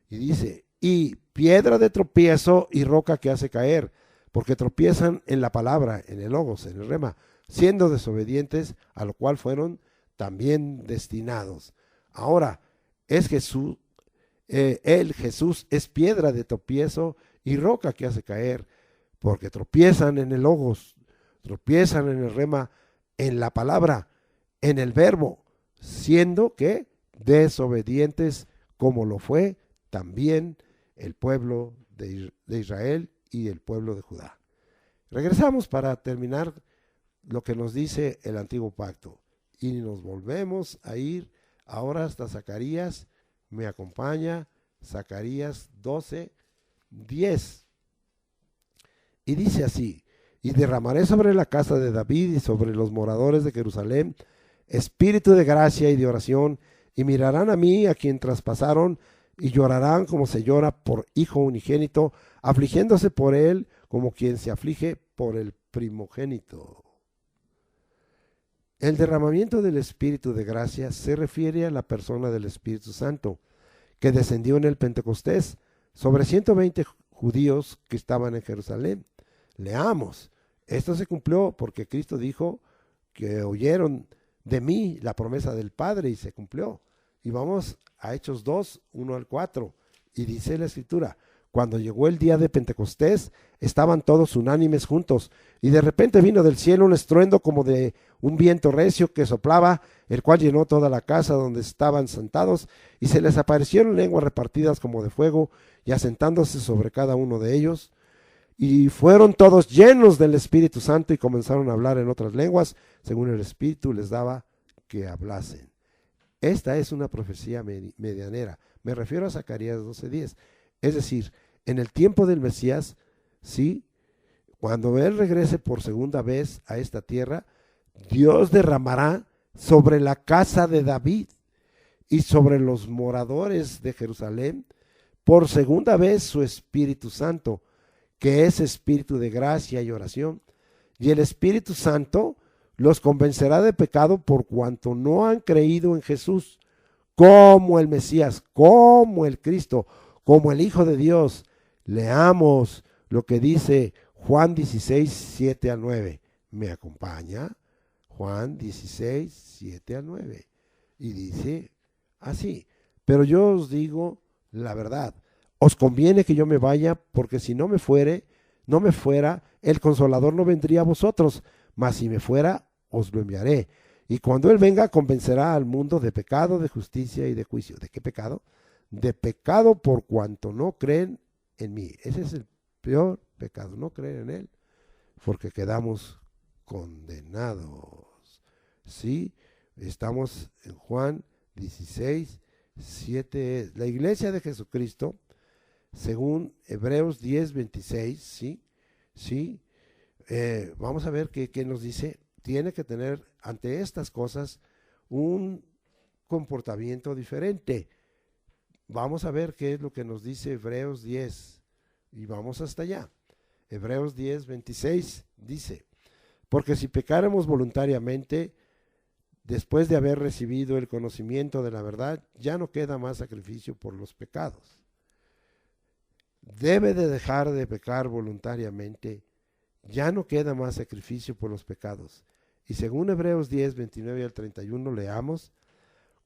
Y dice, y piedra de tropiezo y roca que hace caer, porque tropiezan en la palabra, en el logos, en el rema, siendo desobedientes, a lo cual fueron también destinados. Ahora, es Jesús, Jesús es piedra de tropiezo y roca que hace caer, porque tropiezan en el logos, tropiezan en el rema, en la palabra, en el verbo, siendo que desobedientes, como lo fue también el pueblo de Israel y el pueblo de Judá. Regresamos para terminar lo que nos dice el antiguo pacto y nos volvemos a ir ahora hasta Zacarías. Me acompaña Zacarías 12, 10. Y dice así: y derramaré sobre la casa de David y sobre los moradores de Jerusalén espíritu de gracia y de oración, y mirarán a mí, a quien traspasaron, y llorarán como se llora por hijo unigénito, afligiéndose por él como quien se aflige por el primogénito. El derramamiento del Espíritu de gracia se refiere a la persona del Espíritu Santo, que descendió en el Pentecostés sobre 120 judíos que estaban en Jerusalén. Leamos, esto se cumplió porque Cristo dijo que oyeron de mí la promesa del Padre y se cumplió. Y vamos a Hechos 2, 1 al 4, y dice la Escritura: cuando llegó el día de Pentecostés, estaban todos unánimes juntos, y de repente vino del cielo un estruendo como de un viento recio que soplaba, el cual llenó toda la casa donde estaban sentados, y se les aparecieron lenguas repartidas como de fuego, y asentándose sobre cada uno de ellos, y fueron todos llenos del Espíritu Santo, y comenzaron a hablar en otras lenguas, según el Espíritu les daba que hablasen. Esta es una profecía medianera. Me refiero a Zacarías 12:10. Es decir, en el tiempo del Mesías, sí, cuando Él regrese por segunda vez a esta tierra, Dios derramará sobre la casa de David y sobre los moradores de Jerusalén por segunda vez su Espíritu Santo, que es espíritu de gracia y oración. Y el Espíritu Santo los convencerá de pecado por cuanto no han creído en Jesús como el Mesías, como el Cristo, como el Hijo de Dios. Leamos lo que dice Juan 16, 7 al 9. ¿Me acompaña? Juan 16, 7 al 9. Y dice así: pero yo os digo la verdad, os conviene que yo me vaya, porque si no me fuera, el Consolador no vendría a vosotros, mas si me fuera, os lo enviaré. Y cuando Él venga, convencerá al mundo de pecado, de justicia y de juicio. ¿De qué pecado? De pecado por cuanto no creen en mí. Ese es el peor pecado, no creer en Él. porque quedamos condenados. ¿Sí? Estamos en Juan 16, 7. La iglesia de Jesucristo, según Hebreos 10, 26, ¿sí? ¿Sí? Vamos a ver qué nos dice. Tiene que tener ante estas cosas un comportamiento diferente. Vamos a ver qué es lo que nos dice Hebreos 10 y vamos hasta allá. Hebreos 10, 26 dice: porque si pecáramos voluntariamente, después de haber recibido el conocimiento de la verdad, ya no queda más sacrificio por los pecados. Debe de dejar de pecar voluntariamente, ya no queda más sacrificio por los pecados. Y según Hebreos 10, 29 al 31 leamos: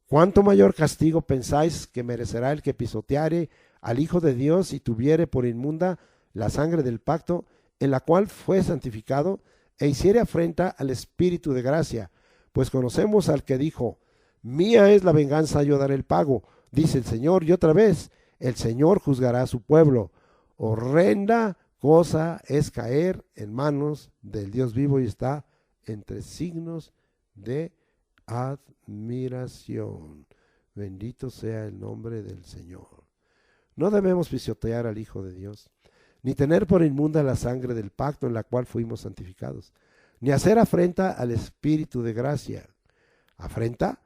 ¿cuánto mayor castigo pensáis que merecerá el que pisoteare al Hijo de Dios y tuviere por inmunda la sangre del pacto, en la cual fue santificado, e hiciere afrenta al Espíritu de gracia? Pues conocemos al que dijo: mía es la venganza, yo daré el pago, dice el Señor. Y otra vez, el Señor juzgará a su pueblo. Horrenda cosa es caer en manos del Dios vivo, y está entre signos de admiración. Bendito sea el nombre del Señor. No debemos pisotear al Hijo de Dios, ni tener por inmunda la sangre del pacto en la cual fuimos santificados, ni hacer afrenta al Espíritu de gracia. Afrenta,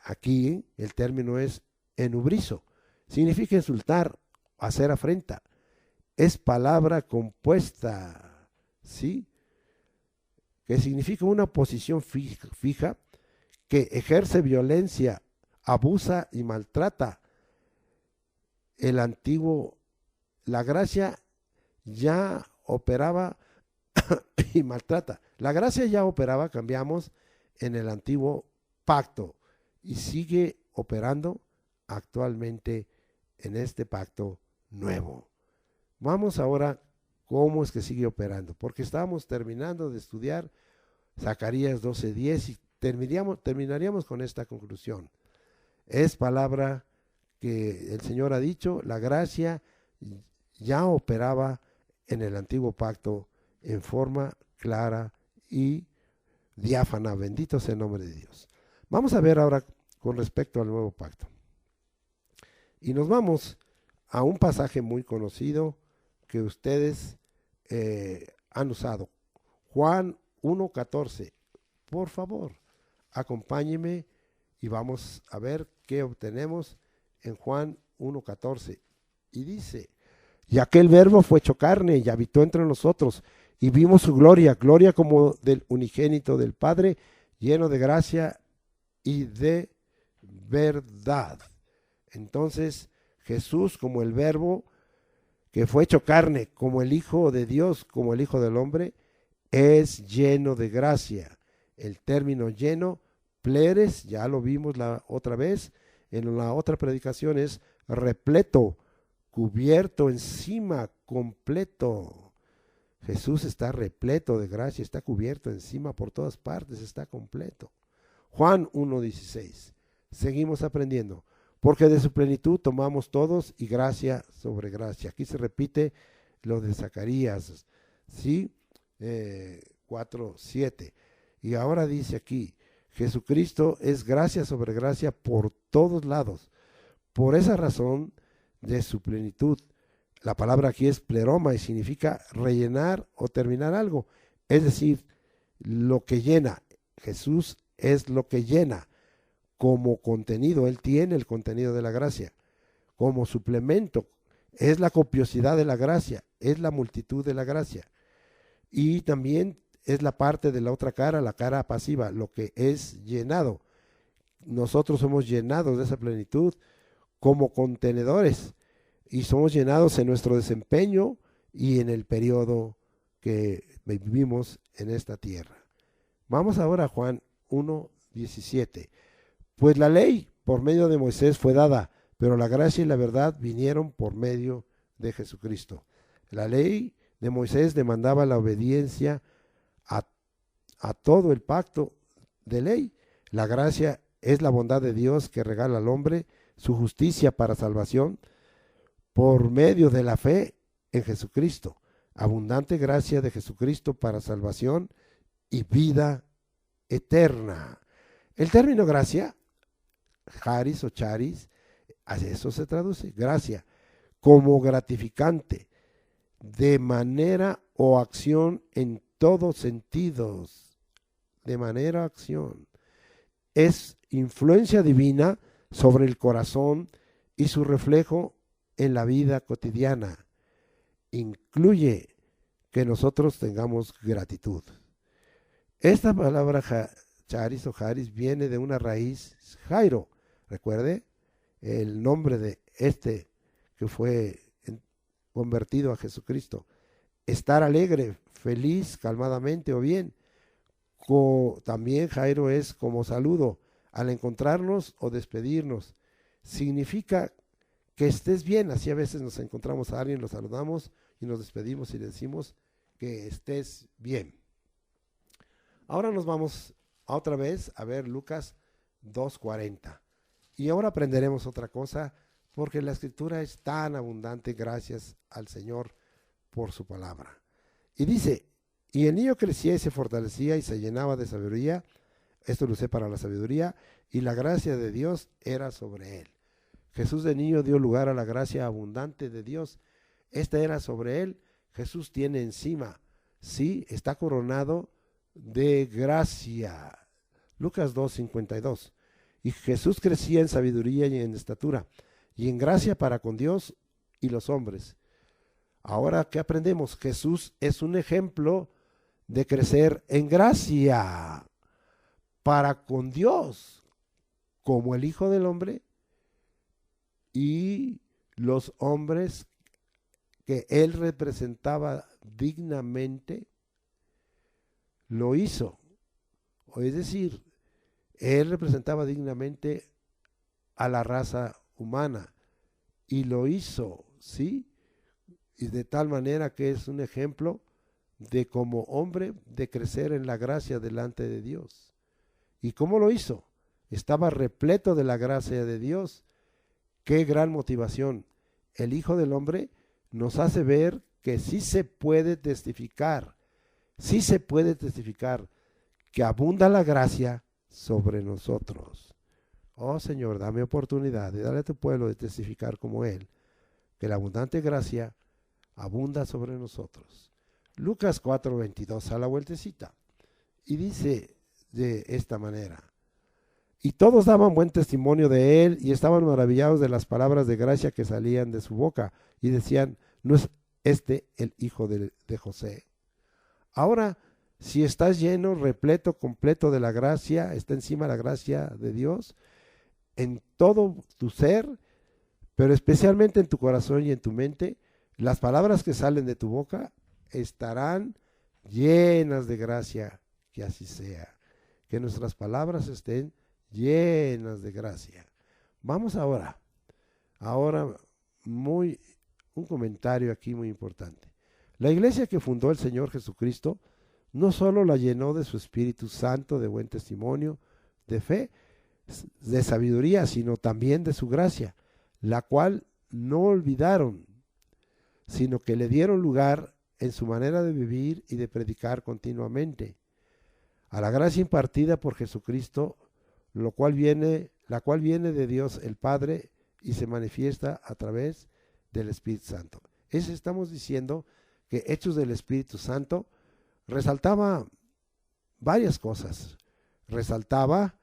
aquí el término es enubrizo, significa insultar, hacer afrenta. Es palabra compuesta, ¿sí? Que significa una posición fija que ejerce violencia, abusa y maltrata. La gracia ya operaba y maltrata. La gracia ya operaba, cambiamos, en el antiguo pacto y sigue operando actualmente en este pacto nuevo. Vamos ahora, ¿cómo es que sigue operando? Porque estamos terminando de estudiar Zacarías 12:10 y terminaríamos con esta conclusión. Es palabra que el Señor ha dicho: la gracia ya operaba en el antiguo pacto en forma clara y diáfana. Bendito sea el nombre de Dios. Vamos a ver ahora con respecto al nuevo pacto. Y nos vamos a un pasaje muy conocido que ustedes han usado. Juan 1:14. Por favor, acompáñeme y vamos a ver qué obtenemos en Juan 1:14. Y dice: y aquel verbo fue hecho carne y habitó entre nosotros, y vimos su gloria, gloria como del unigénito del Padre, lleno de gracia y de verdad. Entonces, Jesús, como el verbo que fue hecho carne, como el Hijo de Dios, como el Hijo del Hombre, es lleno de gracia. El término lleno, pleres, ya lo vimos la otra vez, en la otra predicación, es repleto, cubierto encima, completo. Jesús está repleto de gracia, está cubierto encima por todas partes, está completo. Juan 1:16. Seguimos aprendiendo. Porque de su plenitud tomamos todos, y gracia sobre gracia. Aquí se repite lo de Zacarías, ¿sí? 4:7. Y ahora dice aquí: Jesucristo es gracia sobre gracia por todos lados. Por esa razón, de su plenitud. La palabra aquí es pleroma y significa rellenar o terminar algo. Es decir, lo que llena. Jesús es lo que llena. Como contenido, Él tiene el contenido de la gracia. Como suplemento, es la copiosidad de la gracia, es la multitud de la gracia. Y también es la parte de la otra cara, la cara pasiva, lo que es llenado. Nosotros somos llenados de esa plenitud como contenedores, y somos llenados en nuestro desempeño y en el periodo que vivimos en esta tierra. Vamos ahora a Juan 1:17. Pues la ley por medio de Moisés fue dada, pero la gracia y la verdad vinieron por medio de Jesucristo. La ley de Moisés demandaba la obediencia a todo el pacto de ley. La gracia es la bondad de Dios que regala al hombre su justicia para salvación por medio de la fe en Jesucristo. abundante gracia de Jesucristo para salvación y vida eterna. El término gracia, charis o charis, a eso se traduce, gracia, como gratificante, de manera o acción en todos sentidos, de manera o acción. Es influencia divina sobre el corazón y su reflejo en la vida cotidiana. Incluye que nosotros tengamos gratitud. Esta palabra charis o charis viene de una raíz Jairo. Recuerde el nombre de este que fue convertido a Jesucristo. Estar alegre, feliz, calmadamente o bien. También Jairo es como saludo al encontrarnos o despedirnos. Significa que estés bien. Así a veces nos encontramos a alguien, lo saludamos y nos despedimos y le decimos que estés bien. Ahora nos vamos otra vez a ver Lucas 2:40. Y ahora aprenderemos otra cosa, porque la escritura es tan abundante, gracias al Señor por su palabra. Y dice, y el niño crecía y se fortalecía y se llenaba de sabiduría. Esto lo usé para la sabiduría, y la gracia de Dios era sobre él. Jesús de niño dio lugar a la gracia abundante de Dios. Esta era sobre él. Jesús tiene encima, sí, está coronado de gracia. Lucas 2:52. Y Jesús crecía en sabiduría y en estatura, y en gracia para con Dios y los hombres. Ahora, ¿qué aprendemos? Jesús es un ejemplo de crecer en gracia para con Dios, como el Hijo del Hombre y los hombres que él representaba dignamente, lo hizo. Es decir, él representaba dignamente a la raza humana y lo hizo, ¿sí? Y de tal manera que es un ejemplo de como hombre de crecer en la gracia delante de Dios. ¿Y cómo lo hizo? Estaba repleto de la gracia de Dios. Qué gran motivación. El Hijo del Hombre nos hace ver que sí se puede testificar que abunda la gracia sobre nosotros. Oh Señor, dame oportunidad de darle a tu pueblo de testificar como Él, que la abundante gracia abunda sobre nosotros. Lucas 4:22, a la vueltecita, y dice de esta manera: y todos daban buen testimonio de él y estaban maravillados de las palabras de gracia que salían de su boca, y decían, ¿no es este el hijo de José? Ahora, si estás lleno, repleto, completo de la gracia, está encima la gracia de Dios en todo tu ser, pero especialmente en tu corazón y en tu mente, las palabras que salen de tu boca estarán llenas de gracia. Que así sea, que nuestras palabras estén llenas de gracia. Vamos ahora un comentario aquí muy importante. La iglesia que fundó el Señor Jesucristo no solo la llenó de su Espíritu Santo, de buen testimonio, de fe, de sabiduría, sino también de su gracia, la cual no olvidaron, sino que le dieron lugar en su manera de vivir y de predicar continuamente. A la gracia impartida por Jesucristo, la cual viene de Dios el Padre y se manifiesta a través del Espíritu Santo. Estamos diciendo que Hechos del Espíritu Santo resaltaba varias cosas. Resaltaba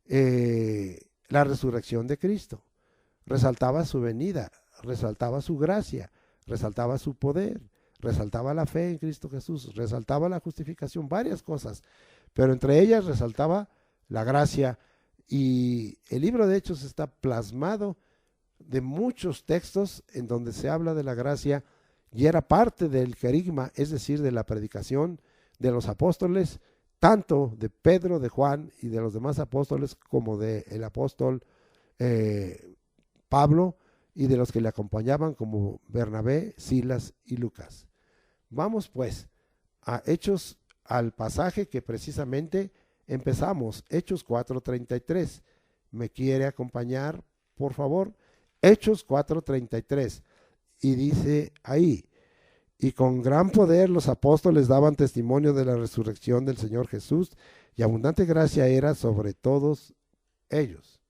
la resurrección de Cristo, resaltaba su venida, resaltaba su gracia, resaltaba su poder, resaltaba la fe en Cristo Jesús, resaltaba la justificación, varias cosas, pero entre ellas resaltaba la gracia. Y el libro de Hechos está plasmado de muchos textos en donde se habla de la gracia, y era parte del querigma, es decir, de la predicación de los apóstoles, tanto de Pedro, de Juan y de los demás apóstoles, como del apóstol Pablo y de los que le acompañaban, como Bernabé, Silas y Lucas. Vamos pues a Hechos, al pasaje que precisamente empezamos, Hechos 4:33. ¿Me quiere acompañar, por favor? Hechos 4:33. Y dice ahí: Y con gran poder los apóstoles daban testimonio de la resurrección del Señor Jesús, y abundante gracia era sobre todos ellos.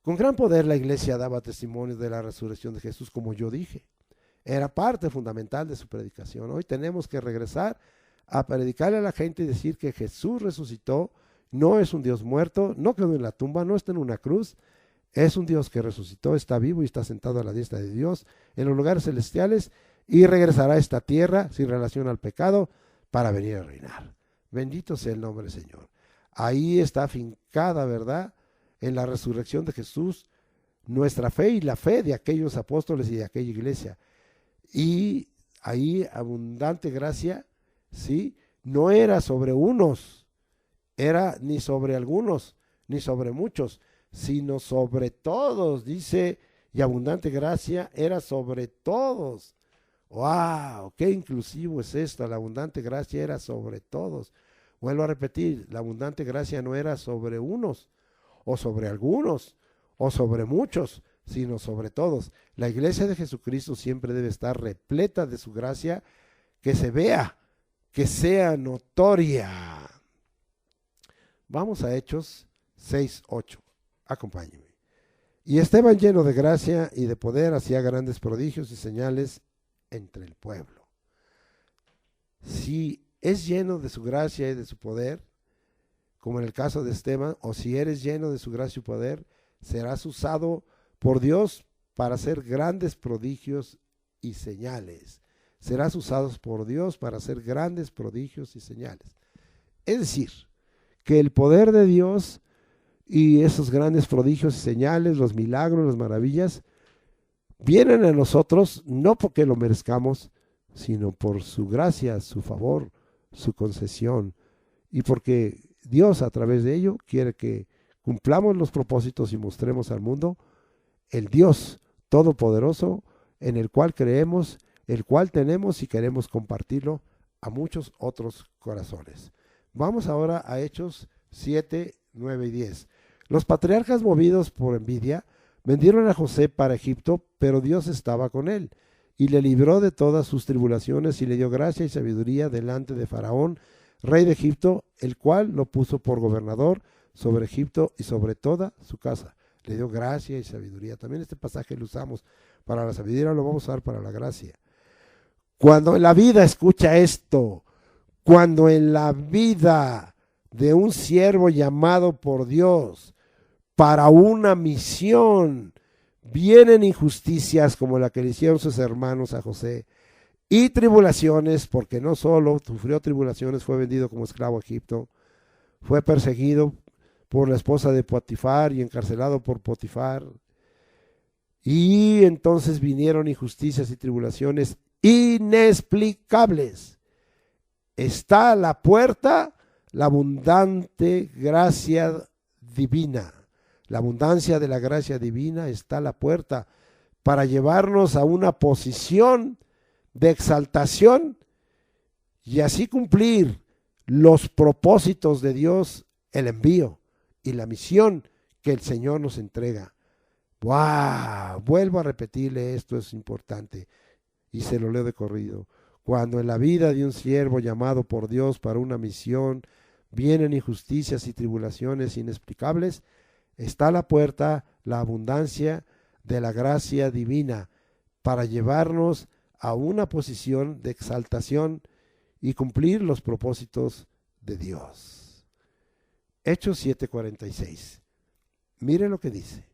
Con gran poder la iglesia daba testimonio de la resurrección de Jesús, como yo dije. Era parte fundamental de su predicación. Hoy tenemos que regresar a predicarle a la gente y decir que Jesús resucitó, no es un Dios muerto, no quedó en la tumba, no está en una cruz, es un Dios que resucitó, está vivo y está sentado a la diestra de Dios en los lugares celestiales y regresará a esta tierra sin relación al pecado para venir a reinar. Bendito sea el nombre del Señor. Ahí está afincada, ¿verdad?, en la resurrección de Jesús, nuestra fe y la fe de aquellos apóstoles y de aquella iglesia. Y ahí abundante gracia, ¿sí? No era sobre unos, era ni sobre algunos, ni sobre muchos, sino sobre todos, dice, y abundante gracia era sobre todos. ¡Wow! ¡Qué inclusivo es esto! La abundante gracia era sobre todos. Vuelvo a repetir, la abundante gracia no era sobre unos, o sobre algunos, o sobre muchos, sino sobre todos. La iglesia de Jesucristo siempre debe estar repleta de su gracia, que se vea, que sea notoria. Vamos a Hechos 6:8. Acompáñenme. Y Esteban, lleno de gracia y de poder, hacía grandes prodigios y señales entre el pueblo. Si es lleno de su gracia y de su poder, como en el caso de Esteban, o si eres lleno de su gracia y poder, serás usado por Dios para hacer grandes prodigios y señales. Serás usado por Dios para hacer grandes prodigios y señales. Es decir, que el poder de Dios y esos grandes prodigios y señales, los milagros, las maravillas, vienen a nosotros no porque lo merezcamos, sino por su gracia, su favor, su concesión, y porque Dios a través de ello quiere que cumplamos los propósitos y mostremos al mundo el Dios todopoderoso en el cual creemos, el cual tenemos y queremos compartirlo a muchos otros corazones. Vamos ahora a Hechos 7, 9 y 10. Los patriarcas, movidos por envidia, vendieron a José para Egipto, pero Dios estaba con él y le libró de todas sus tribulaciones y le dio gracia y sabiduría delante de Faraón, rey de Egipto, el cual lo puso por gobernador sobre Egipto y sobre toda su casa. Le dio gracia y sabiduría. También este pasaje lo usamos para la sabiduría, lo vamos a usar para la gracia. Cuando en la vida escucha esto, cuando en la vida de un siervo llamado por Dios para una misión vienen injusticias como la que le hicieron sus hermanos a José, y tribulaciones, porque no solo sufrió tribulaciones, fue vendido como esclavo a Egipto, fue perseguido por la esposa de Potifar y encarcelado por Potifar, y entonces vinieron injusticias y tribulaciones inexplicables. Está a la puerta la abundante gracia divina. La abundancia de la gracia divina está a la puerta para llevarnos a una posición de exaltación y así cumplir los propósitos de Dios, el envío y la misión que el Señor nos entrega. ¡Wow! Vuelvo a repetirle, esto es importante y se lo leo de corrido. Cuando en la vida de un siervo llamado por Dios para una misión vienen injusticias y tribulaciones inexplicables, está a la puerta la abundancia de la gracia divina para llevarnos a una posición de exaltación y cumplir los propósitos de Dios. Hechos 7:46. Mire lo que dice.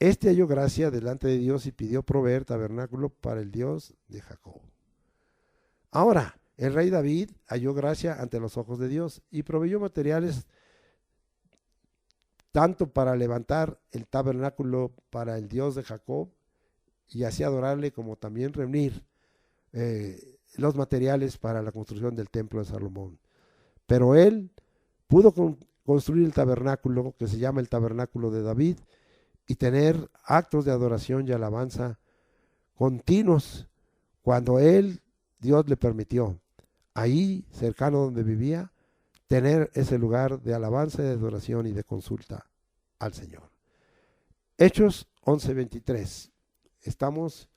Este halló gracia delante de Dios y pidió proveer tabernáculo para el Dios de Jacob. Ahora, el rey David halló gracia ante los ojos de Dios y proveyó materiales tanto para levantar el tabernáculo para el Dios de Jacob y así adorarle, como también reunir los materiales para la construcción del templo de Salomón. Pero él pudo construir el tabernáculo, que se llama el tabernáculo de David, y tener actos de adoración y alabanza continuos cuando Dios le permitió, ahí cercano donde vivía, tener ese lugar de alabanza, de adoración y de consulta al Señor. Hechos 11:23. Estamos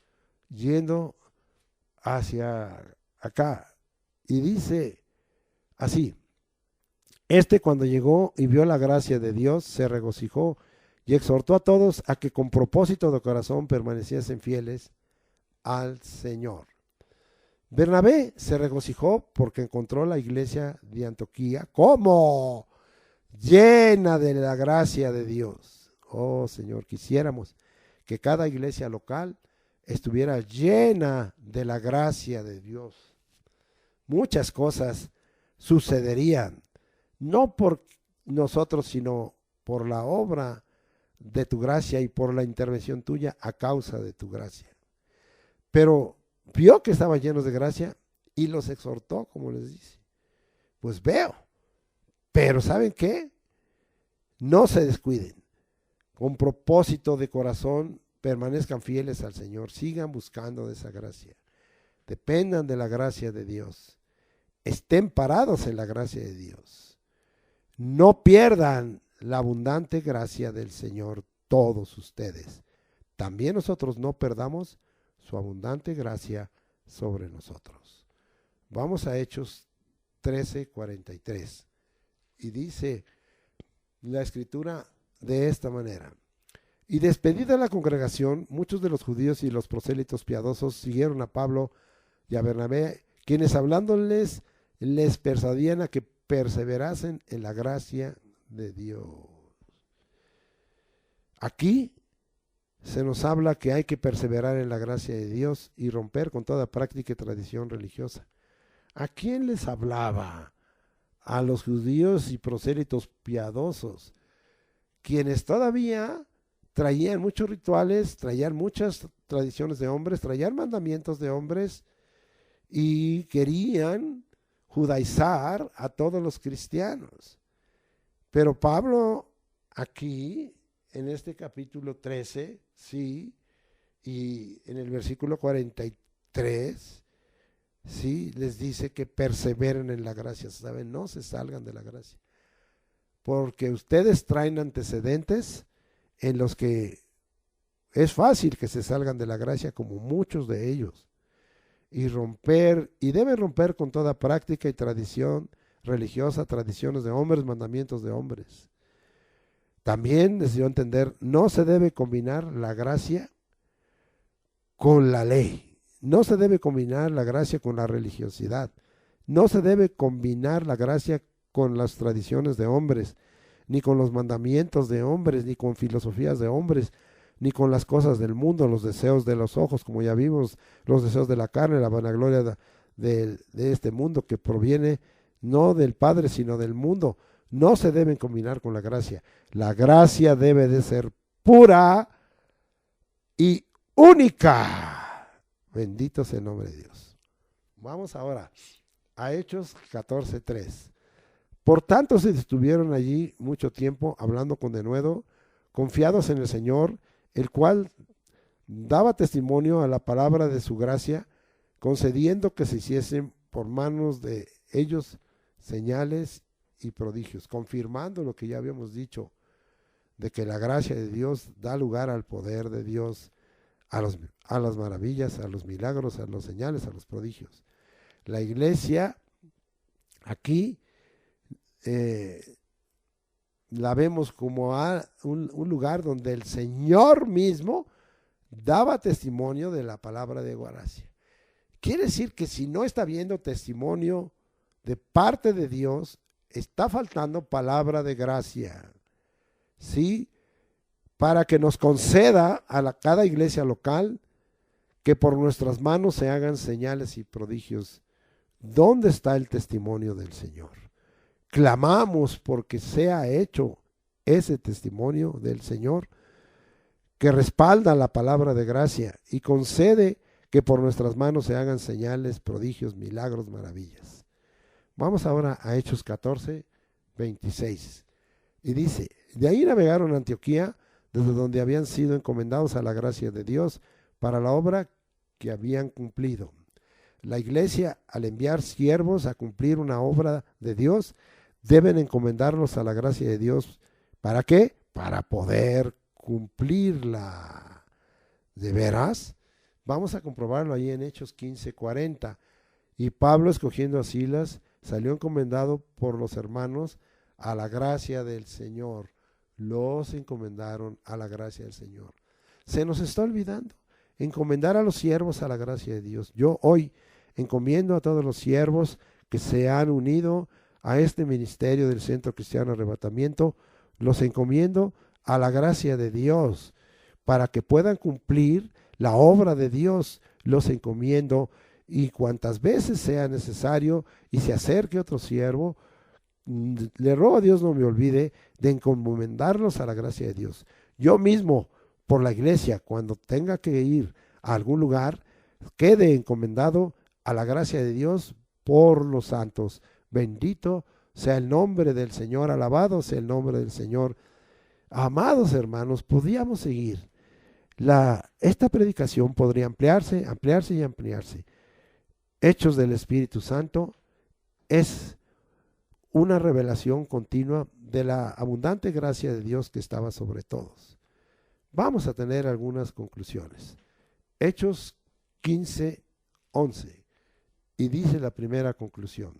yendo hacia acá. Y dice así: cuando llegó y vio la gracia de Dios, se regocijó y exhortó a todos a que con propósito de corazón permaneciesen fieles al Señor. Bernabé se regocijó porque encontró la iglesia de Antioquía como llena de la gracia de Dios. Oh Señor, quisiéramos que cada iglesia local estuviera llena de la gracia de Dios. Muchas cosas sucederían, no por nosotros, sino por la obra de tu gracia y por la intervención tuya a causa de tu gracia. Pero vio que estaban llenos de gracia y los exhortó, como les dice. Pues veo, pero ¿saben qué? No se descuiden. Con propósito de corazón, permanezcan fieles al Señor. Sigan buscando de esa gracia. Dependan de la gracia de Dios. Estén parados en la gracia de Dios. No pierdan la abundante gracia del Señor, todos ustedes. También nosotros no perdamos su abundante gracia sobre nosotros. Vamos a Hechos 13:43. Y dice la escritura de esta manera: y despedida la congregación, muchos de los judíos y los prosélitos piadosos siguieron a Pablo y a Bernabé, quienes hablándoles les persuadían a que perseverasen en la gracia de Dios. Aquí se nos habla que hay que perseverar en la gracia de Dios y romper con toda práctica y tradición religiosa. ¿A quién les hablaba? A los judíos y prosélitos piadosos, quienes todavía traían muchos rituales, traían muchas tradiciones de hombres, traían mandamientos de hombres y querían judaizar a todos los cristianos. Pero Pablo aquí, en este capítulo 13, sí, y en el versículo 43, sí, les dice que perseveren en la gracia, ¿saben? No se salgan de la gracia, porque ustedes traen antecedentes en los que es fácil que se salgan de la gracia, como muchos de ellos, y deben romper con toda práctica y tradición religiosa, tradiciones de hombres, mandamientos de hombres. También les dio a entender, no se debe combinar la gracia con la ley, no se debe combinar la gracia con la religiosidad, no se debe combinar la gracia con las tradiciones de hombres, ni con los mandamientos de hombres, ni con filosofías de hombres, ni con las cosas del mundo, los deseos de los ojos, como ya vimos, los deseos de la carne, la vanagloria de este mundo que proviene no del Padre, sino del mundo. No se deben combinar con la gracia. La gracia debe de ser pura y única. Bendito sea el nombre de Dios. Vamos ahora a Hechos 14:3. Por tanto se estuvieron allí mucho tiempo hablando con denuedo, confiados en el Señor, el cual daba testimonio a la palabra de su gracia, concediendo que se hiciesen por manos de ellos señales y prodigios, confirmando lo que ya habíamos dicho, de que la gracia de Dios da lugar al poder de Dios, a las maravillas, a los milagros, a los señales, a los prodigios. La iglesia aquí la vemos como un lugar donde el Señor mismo daba testimonio de la palabra de gracia. Quiere decir que si no está habiendo testimonio de parte de Dios, está faltando palabra de gracia, ¿sí? Para que nos conceda a cada iglesia local que por nuestras manos se hagan señales y prodigios. ¿Dónde está el testimonio del Señor? Clamamos porque sea hecho ese testimonio del Señor que respalda la palabra de gracia y concede que por nuestras manos se hagan señales, prodigios, milagros, maravillas. Vamos ahora a Hechos 14:26. Y dice: de ahí navegaron a Antioquía, desde donde habían sido encomendados a la gracia de Dios para la obra que habían cumplido. La iglesia, al enviar siervos a cumplir una obra de Dios, deben encomendarlos a la gracia de Dios. ¿Para qué? Para poder cumplirla. ¿De veras? Vamos a comprobarlo ahí en Hechos 15:40. Y Pablo, escogiendo a Silas, salió encomendado por los hermanos a la gracia del Señor. Los encomendaron a la gracia del Señor. Se nos está olvidando encomendar a los siervos a la gracia de Dios. Yo hoy encomiendo a todos los siervos que se han unido a este ministerio del Centro Cristiano Arrebatamiento, los encomiendo a la gracia de Dios para que puedan cumplir la obra de Dios. Los encomiendo, y cuantas veces sea necesario y se acerque otro siervo, le ruego a Dios no me olvide de encomendarlos a la gracia de Dios. Yo mismo, por la iglesia, cuando tenga que ir a algún lugar, quede encomendado a la gracia de Dios por los santos. Bendito sea el nombre del Señor, alabado sea el nombre del Señor. Amados hermanos, podríamos seguir. Esta predicación podría ampliarse y ampliarse. Hechos del Espíritu Santo es una revelación continua de la abundante gracia de Dios que estaba sobre todos. Vamos a tener algunas conclusiones. Hechos 15:11, y dice la primera conclusión: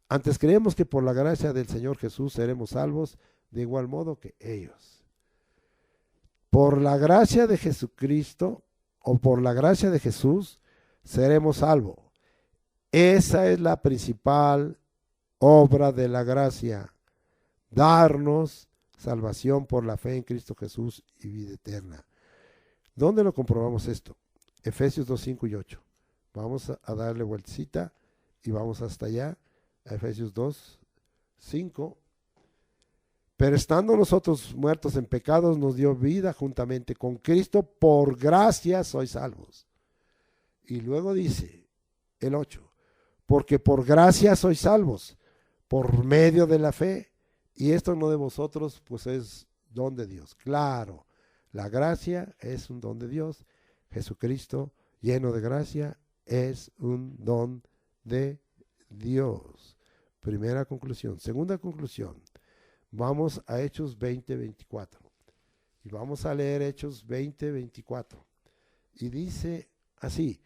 antes creemos que por la gracia del Señor Jesús seremos salvos de igual modo que ellos. Por la gracia de Jesucristo, o por la gracia de Jesús, seremos salvos. Esa es la principal obra de la gracia, darnos salvación por la fe en Cristo Jesús y vida eterna. ¿Dónde lo comprobamos esto? Efesios 2:5 y 8. Vamos a darle vueltecita y vamos hasta allá, a Efesios 2:5. Pero estando nosotros muertos en pecados, nos dio vida juntamente con Cristo, por gracia sois salvos. Y luego dice el 8, porque por gracia sois salvos, por medio de la fe, y esto no de vosotros, pues es don de Dios. Claro, la gracia es un don de Dios. Jesucristo, lleno de gracia, es un don de Dios. Primera conclusión. Segunda conclusión. Vamos a Hechos 20:24. Y vamos a leer Hechos 20:24. Y dice así: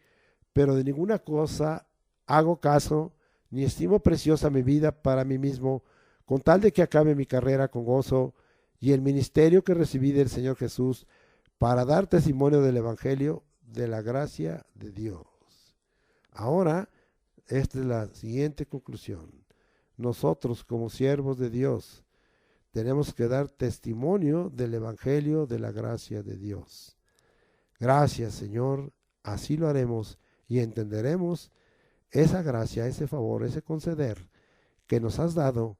pero de ninguna cosa hago caso, ni estimo preciosa mi vida para mí mismo, con tal de que acabe mi carrera con gozo y el ministerio que recibí del Señor Jesús, para dar testimonio del Evangelio de la gracia de Dios. Ahora, esta es la siguiente conclusión. Nosotros, como siervos de Dios, tenemos que dar testimonio del Evangelio de la gracia de Dios. Gracias, Señor, así lo haremos y entenderemos esa gracia, ese favor, ese conceder que nos has dado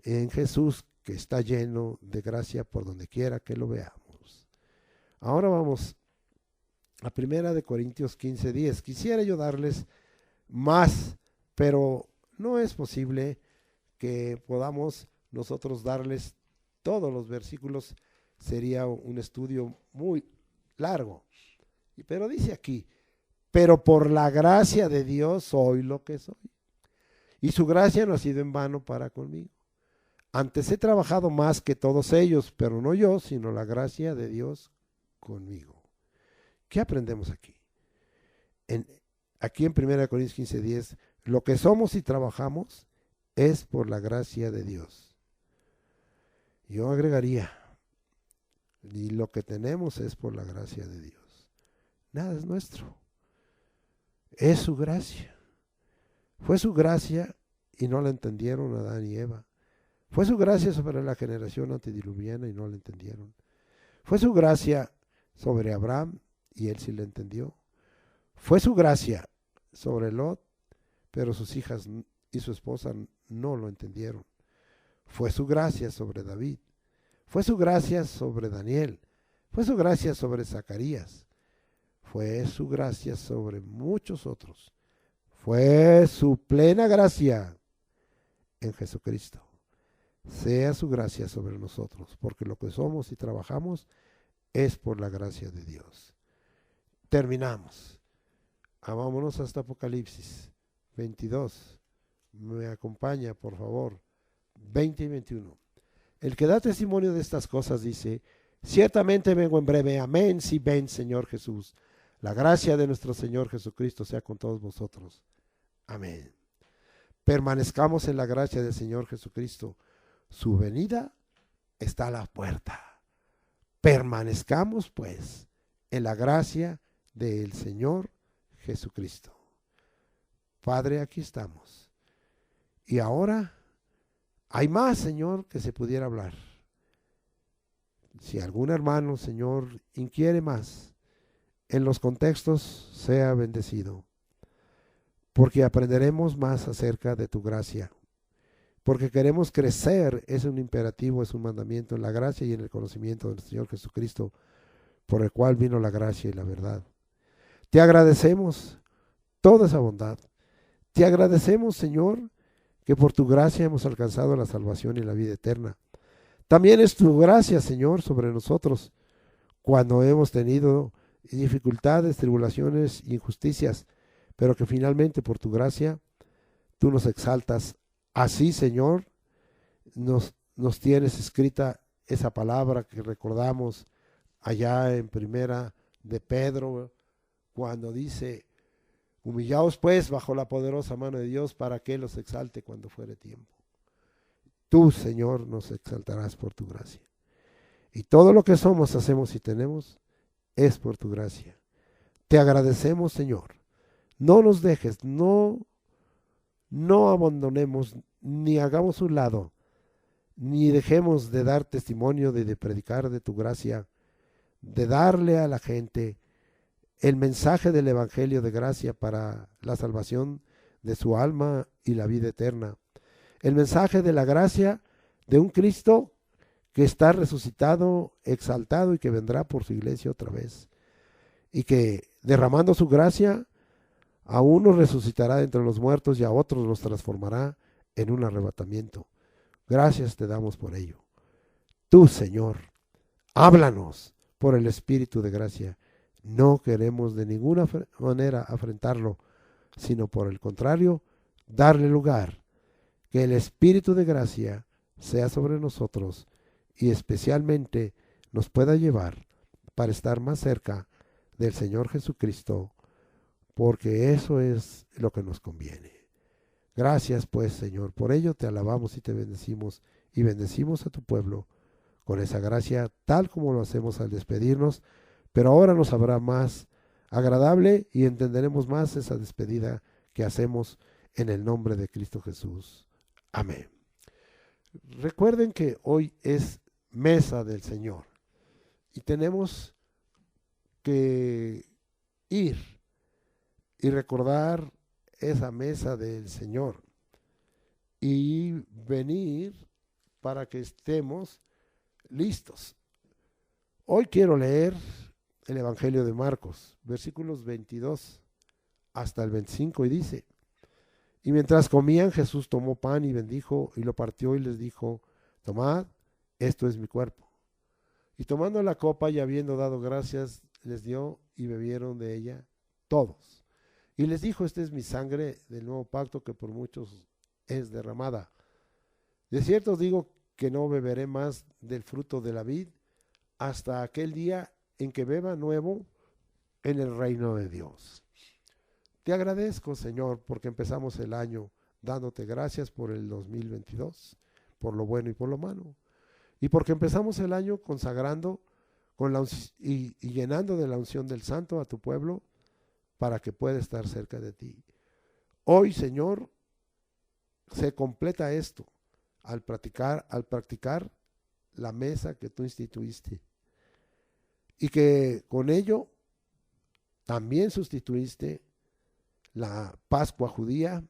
en Jesús, que está lleno de gracia por donde quiera que lo veamos. Ahora vamos a 1 Corintios 15:10. Quisiera yo darles más, pero no es posible que podamos nosotros darles todos los versículos. Sería un estudio muy largo. Pero dice aquí: pero por la gracia de Dios soy lo que soy, y su gracia no ha sido en vano para conmigo. Antes he trabajado más que todos ellos, pero no yo, sino la gracia de Dios conmigo. ¿Qué aprendemos aquí? Aquí en 1 Corintios 15:10, lo que somos y trabajamos es por la gracia de Dios. Yo agregaría, y lo que tenemos es por la gracia de Dios. Nada es nuestro. Es su gracia. Fue su gracia y no la entendieron Adán y Eva. Fue su gracia sobre la generación antediluviana y no la entendieron. Fue su gracia sobre Abraham y él sí la entendió. Fue su gracia sobre Lot, pero sus hijas y su esposa no lo entendieron. Fue su gracia sobre David. Fue su gracia sobre Daniel. Fue su gracia sobre Zacarías. Fue su gracia sobre muchos otros. Fue su plena gracia en Jesucristo. Sea su gracia sobre nosotros, porque lo que somos y trabajamos es por la gracia de Dios. Terminamos. Vámonos hasta Apocalipsis 22. Me acompaña, por favor. 20 y 21. El que da testimonio de estas cosas dice: ciertamente vengo en breve. Amén. Si ven, Señor Jesús. La gracia de nuestro Señor Jesucristo sea con todos vosotros. Amén. Permanezcamos en la gracia del Señor Jesucristo. Su venida está a la puerta. Permanezcamos, pues, en la gracia del Señor Jesucristo. Padre, aquí estamos. Y ahora hay más, Señor, que se pudiera hablar. Si algún hermano, Señor, inquiere más, en los contextos sea bendecido, porque aprenderemos más acerca de tu gracia, porque queremos crecer, es un imperativo, es un mandamiento en la gracia y en el conocimiento del Señor Jesucristo, por el cual vino la gracia y la verdad. Te agradecemos toda esa bondad. Te agradecemos, Señor, que por tu gracia hemos alcanzado la salvación y la vida eterna. También es tu gracia, Señor, sobre nosotros, cuando hemos tenido dificultades, tribulaciones, injusticias, pero que finalmente por tu gracia tú nos exaltas. Así, Señor, nos tienes escrita esa palabra que recordamos allá en primera de Pedro, cuando dice: humillaos pues bajo la poderosa mano de Dios para que Él los exalte cuando fuere tiempo. Tú, Señor, nos exaltarás por tu gracia. Y todo lo que somos, hacemos y tenemos es por tu gracia. Te agradecemos, Señor. No nos dejes, no abandonemos, ni hagamos un lado, ni dejemos de dar testimonio, de predicar de tu gracia, de darle a la gente el mensaje del Evangelio de gracia para la salvación de su alma y la vida eterna. El mensaje de la gracia de un Cristo que está resucitado, exaltado y que vendrá por su iglesia otra vez. Y que derramando su gracia, a unos resucitará de entre los muertos y a otros los transformará en un arrebatamiento. Gracias te damos por ello. Tú, Señor, háblanos por el Espíritu de gracia. No queremos de ninguna manera afrentarlo, sino por el contrario, darle lugar, que el Espíritu de gracia sea sobre nosotros y especialmente nos pueda llevar para estar más cerca del Señor Jesucristo, porque eso es lo que nos conviene. Gracias pues, Señor, por ello te alabamos y te bendecimos y bendecimos a tu pueblo con esa gracia tal como lo hacemos al despedirnos, pero ahora nos habrá más agradable y entenderemos más esa despedida que hacemos en el nombre de Cristo Jesús. Amén. Recuerden que hoy es mesa del Señor y tenemos que ir y recordar esa mesa del Señor y venir para que estemos listos. Hoy quiero leer el Evangelio de Marcos, versículos 22 hasta el 25, y dice: y mientras comían, Jesús tomó pan y bendijo y lo partió y les dijo: tomad, esto es mi cuerpo. Y tomando la copa y habiendo dado gracias, les dio y bebieron de ella todos. Y les dijo: esta es mi sangre del nuevo pacto que por muchos es derramada. De cierto os digo que no beberé más del fruto de la vid hasta aquel día en que beba nuevo en el reino de Dios. Te agradezco, Señor, porque empezamos el año dándote gracias por el 2022, por lo bueno y por lo malo. Y porque empezamos el año consagrando con y llenando de la unción del Santo a tu pueblo para que pueda estar cerca de ti. Hoy, Señor, se completa esto al practicar la mesa que tú instituiste. Y que con ello también sustituiste la Pascua judía,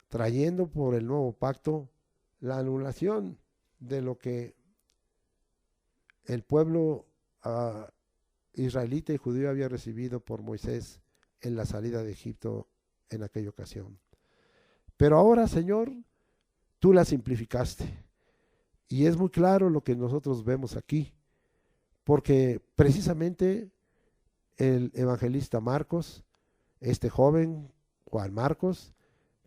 trayendo por el nuevo pacto la anulación de lo que el pueblo israelita y judío había recibido por Moisés en la salida de Egipto en aquella ocasión. Pero ahora, Señor, tú la simplificaste. Y es muy claro lo que nosotros vemos aquí, porque precisamente el evangelista Marcos, este joven Juan Marcos,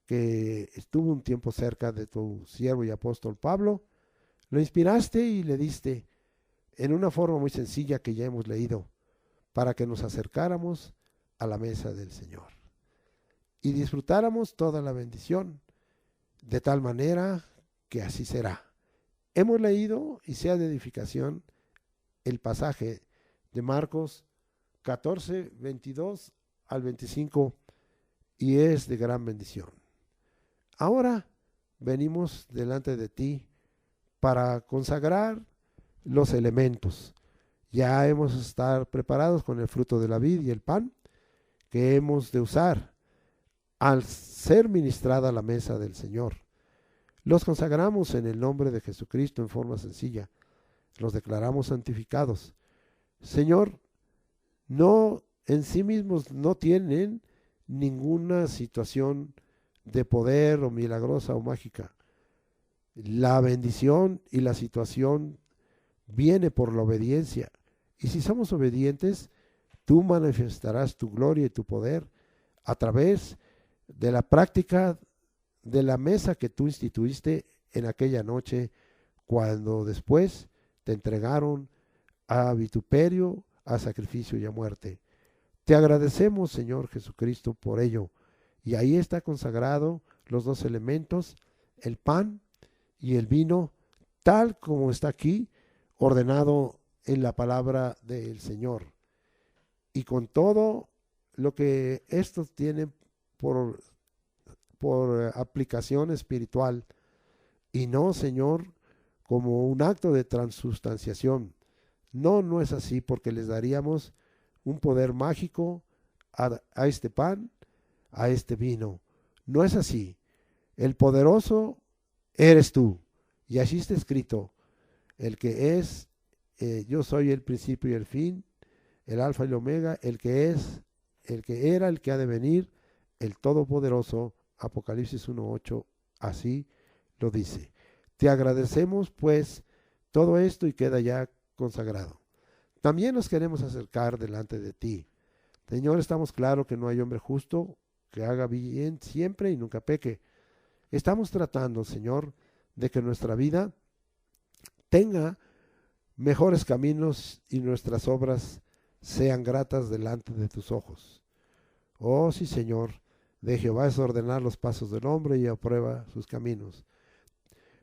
que estuvo un tiempo cerca de tu siervo y apóstol Pablo, lo inspiraste y le diste en una forma muy sencilla que ya hemos leído, para que nos acercáramos a la mesa del Señor y disfrutáramos toda la bendición, de tal manera que así será. Hemos leído, y sea de edificación, el pasaje de Marcos 14, 22 al 25, y es de gran bendición. Ahora venimos delante de ti para consagrar los elementos. Ya hemos de estar preparados con el fruto de la vid y el pan que hemos de usar al ser ministrada la mesa del Señor. Los consagramos en el nombre de Jesucristo en forma sencilla. Los declaramos santificados. Señor, no en sí mismos no tienen ninguna situación de poder o milagrosa o mágica. La bendición y la situación viene por la obediencia. Y si somos obedientes, tú manifestarás tu gloria y tu poder a través de la práctica de la mesa que tú instituiste en aquella noche, cuando después te entregaron a vituperio, a sacrificio y a muerte. Te agradecemos, Señor Jesucristo, por ello. Y ahí está consagrado los dos elementos, el pan y el vino, tal como está aquí ordenado en la palabra del Señor. Y con todo lo que estos tienen por aplicación espiritual, y no, Señor, como un acto de transustanciación. No, no es así, porque les daríamos un poder mágico a este pan, a este vino. No es así. El poderoso eres tú. Y así está escrito. El que es, yo soy el principio y el fin, el alfa y el omega, el que es, el que era, el que ha de venir, el todopoderoso. Apocalipsis 1:8, así lo dice. Te agradecemos pues todo esto y queda ya consagrado. También nos queremos acercar delante de ti. Señor, estamos claros que no hay hombre justo que haga bien siempre y nunca peque. Estamos tratando, Señor, de que nuestra vida tenga mejores caminos y nuestras obras sean gratas delante de tus ojos. Oh sí, Señor, de Jehová es ordenar los pasos del hombre y aprueba sus caminos.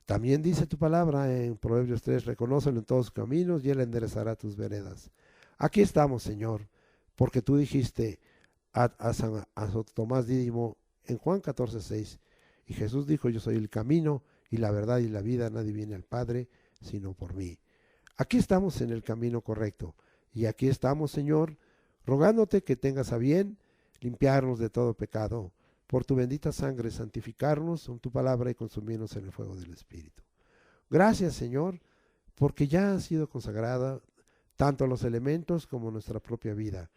También dice tu palabra en Proverbios 3, reconócelo en todos sus caminos y él enderezará tus veredas. Aquí estamos, Señor, porque tú dijiste a San Tomás Dídimo en Juan 14:6, y Jesús dijo, yo soy el camino y la verdad y la vida, nadie viene al Padre sino por mí. Aquí estamos en el camino correcto, y aquí estamos, Señor, rogándote que tengas a bien limpiarnos de todo pecado, por tu bendita sangre santificarnos con tu palabra y consumirnos en el fuego del Espíritu. Gracias, Señor, porque ya han sido consagrada tanto los elementos como nuestra propia vida.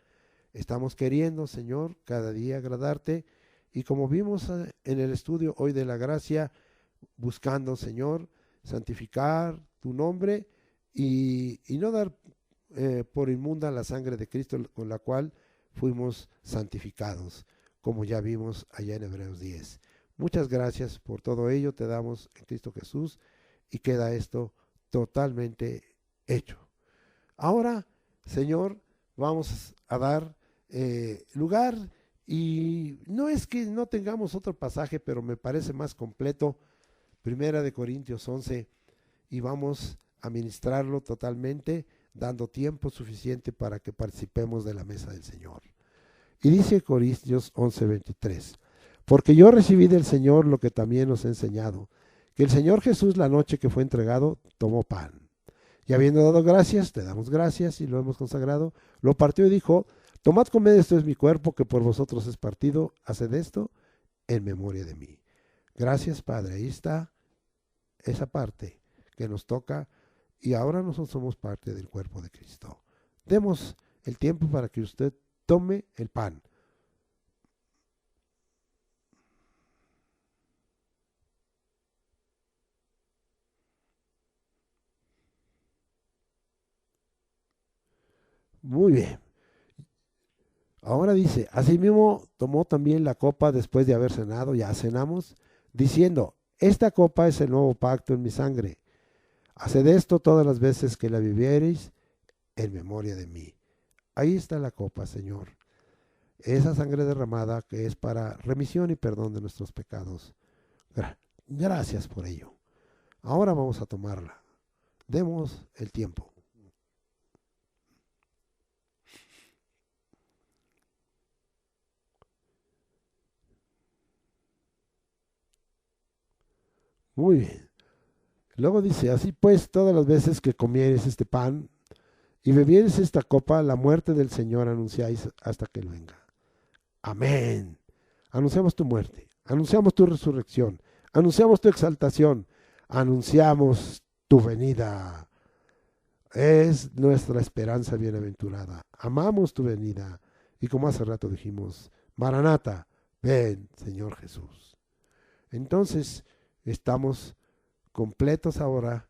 Estamos queriendo, Señor, cada día agradarte, y como vimos en el estudio hoy de la gracia, buscando, Señor, santificar tu nombre y no dar por inmunda la sangre de Cristo con la cual fuimos santificados, como ya vimos allá en Hebreos 10. Muchas gracias por todo ello, te damos en Cristo Jesús, y queda esto totalmente hecho. Ahora, Señor, vamos a dar lugar, y no es que no tengamos otro pasaje, pero me parece más completo, 1 Corintios 11, y vamos a ministrarlo totalmente, dando tiempo suficiente para que participemos de la mesa del Señor. Y dice Corintios 11:23, porque yo recibí del Señor lo que también os he enseñado, que el Señor Jesús, la noche que fue entregado, tomó pan, y habiendo dado gracias, te damos gracias y lo hemos consagrado, lo partió y dijo, tomad, comed, esto es mi cuerpo que por vosotros es partido, haced esto en memoria de mí. Gracias, Padre. Ahí está esa parte que nos toca, y ahora nosotros somos parte del cuerpo de Cristo. Demos el tiempo para que usted tome el pan. Muy bien. Ahora dice, asimismo tomó también la copa después de haber cenado, ya cenamos, diciendo, esta copa es el nuevo pacto en mi sangre. Haced esto todas las veces que la bebiereis en memoria de mí. Ahí está la copa, Señor. esa sangre derramada que es para remisión y perdón de nuestros pecados. Gracias por ello. Ahora vamos a tomarla. Demos el tiempo. Muy bien. Luego dice, así pues, todas las veces que comieres este pan y bebieres esta copa, la muerte del Señor anunciáis hasta que Él venga. Amén. Anunciamos tu muerte, anunciamos tu resurrección, anunciamos tu exaltación, anunciamos tu venida. Es nuestra esperanza bienaventurada. Amamos tu venida. Y como hace rato dijimos, Maranata, ven, Señor Jesús. Entonces, estamos completos ahora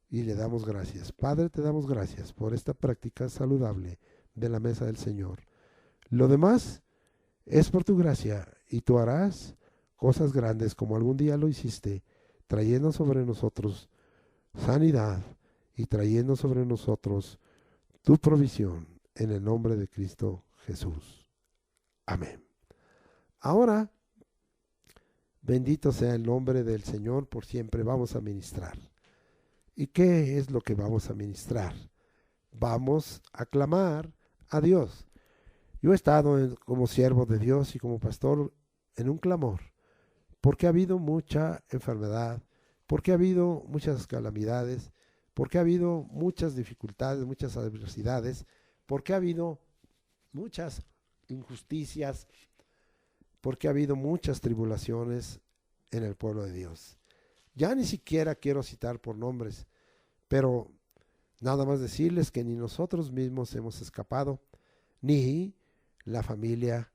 y le damos gracias. Padre, te damos gracias por esta práctica saludable de la mesa del Señor. Lo demás es por tu gracia y tú harás cosas grandes como algún día lo hiciste, trayendo sobre nosotros sanidad y trayendo sobre nosotros tu provisión en el nombre de Cristo Jesús. Amén. Ahora, bendito sea el nombre del Señor por siempre. Vamos a ministrar. ¿Y qué es lo que vamos a ministrar? Vamos a clamar a Dios. Yo he estado como siervo de Dios y como pastor en un clamor, porque ha habido mucha enfermedad, porque ha habido muchas calamidades, porque ha habido muchas dificultades, muchas adversidades, porque ha habido muchas injusticias, porque ha habido muchas tribulaciones en el pueblo de Dios. Ya ni siquiera quiero citar por nombres, pero nada más decirles que ni nosotros mismos hemos escapado, ni la familia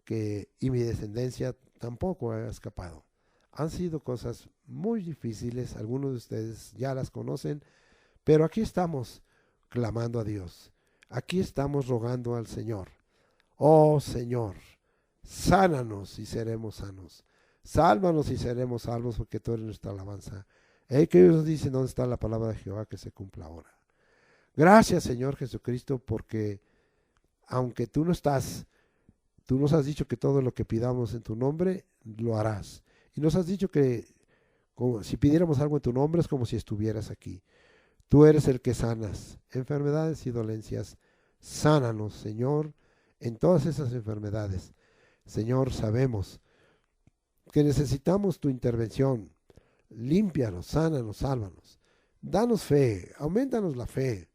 y mi descendencia tampoco ha escapado. Han sido cosas muy difíciles, algunos de ustedes ya las conocen, pero aquí estamos clamando a Dios. Aquí estamos rogando al Señor. Oh Señor, sánanos y seremos sanos. Sálvanos y seremos salvos porque tú eres nuestra alabanza. Que ellos dicen dónde está la palabra de Jehová que se cumpla ahora. Gracias Señor Jesucristo porque aunque tú no estás, tú nos has dicho que todo lo que pidamos en tu nombre lo harás. Y nos has dicho que como si pidiéramos algo en tu nombre es como si estuvieras aquí. Tú eres el que sanas enfermedades y dolencias. Sánanos, Señor, en todas esas enfermedades. Señor, sabemos que necesitamos tu intervención. Límpianos, sánanos, sálvanos. Danos fe, aumentanos la fe.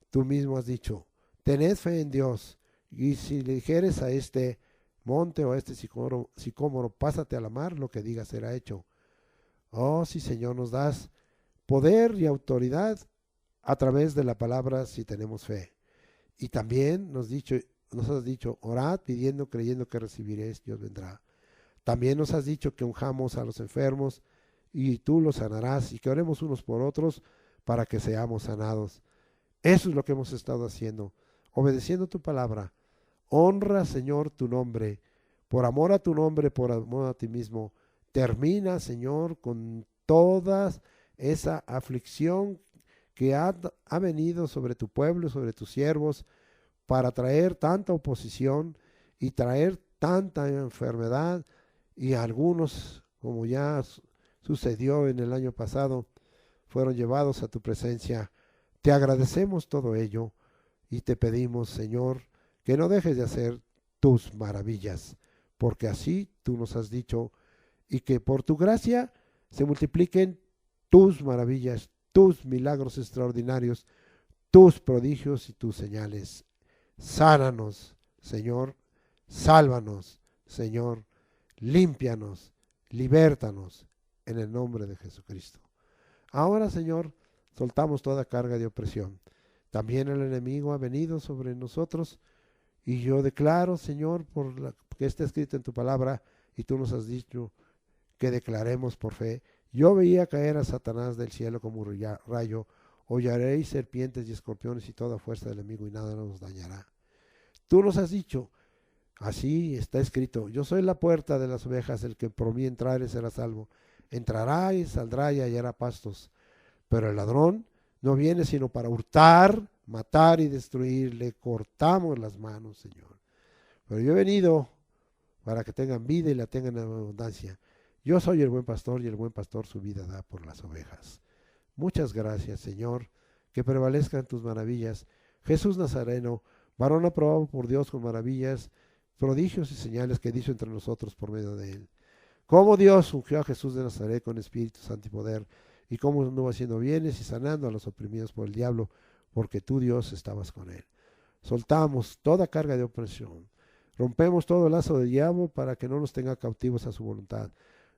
Tú mismo has dicho, tened fe en Dios. Y si le dijeres a este monte o a este sicómoro, pásate a la mar, lo que digas será hecho. Oh, sí, Señor, nos das poder y autoridad a través de la palabra si tenemos fe. Y también nos has dicho, orad pidiendo, creyendo que recibiréis, Dios vendrá. También nos has dicho que unjamos a los enfermos y tú los sanarás y que oremos unos por otros para que seamos sanados. Eso es lo que hemos estado haciendo, obedeciendo tu palabra. Honra, Señor, tu nombre. Por amor a tu nombre, por amor a ti mismo. Termina, Señor, con toda esa aflicción que ha venido sobre tu pueblo, sobre tus siervos, para traer tanta oposición y traer tanta enfermedad. Y algunos, como ya sucedió en el año pasado, fueron llevados a tu presencia. Te agradecemos todo ello y te pedimos, Señor, que no dejes de hacer tus maravillas, porque así tú nos has dicho, y que por tu gracia se multipliquen tus maravillas, tus milagros extraordinarios, tus prodigios y tus señales. Sánanos, Señor, sálvanos, Señor, límpianos, libértanos, en el nombre de Jesucristo. Ahora, Señor, soltamos toda carga de opresión. También el enemigo ha venido sobre nosotros y yo declaro, Señor, que está escrito en tu palabra y tú nos has dicho que declaremos por fe. Yo veía caer a Satanás del cielo como un rayo. Hollaréis serpientes y escorpiones y toda fuerza del enemigo y nada nos dañará. Tú nos has dicho, así está escrito, yo soy la puerta de las ovejas, el que por mí entrare será salvo. Entrará y saldrá y hallará pastos. Pero el ladrón no viene sino para hurtar, matar y destruir. Le cortamos las manos, Señor. pero yo he venido para que tengan vida y la tengan en abundancia. Yo soy el buen pastor y el buen pastor su vida da por las ovejas. Muchas gracias, Señor, que prevalezcan tus maravillas. Jesús Nazareno, varón aprobado por Dios con maravillas, prodigios y señales que hizo entre nosotros por medio de él. Cómo Dios ungió a Jesús de Nazaret con Espíritu Santo y poder, y cómo anduvo haciendo bienes y sanando a los oprimidos por el diablo, porque tú, Dios, estabas con él. Soltamos toda carga de opresión. Rompemos todo lazo del diablo para que no nos tenga cautivos a su voluntad.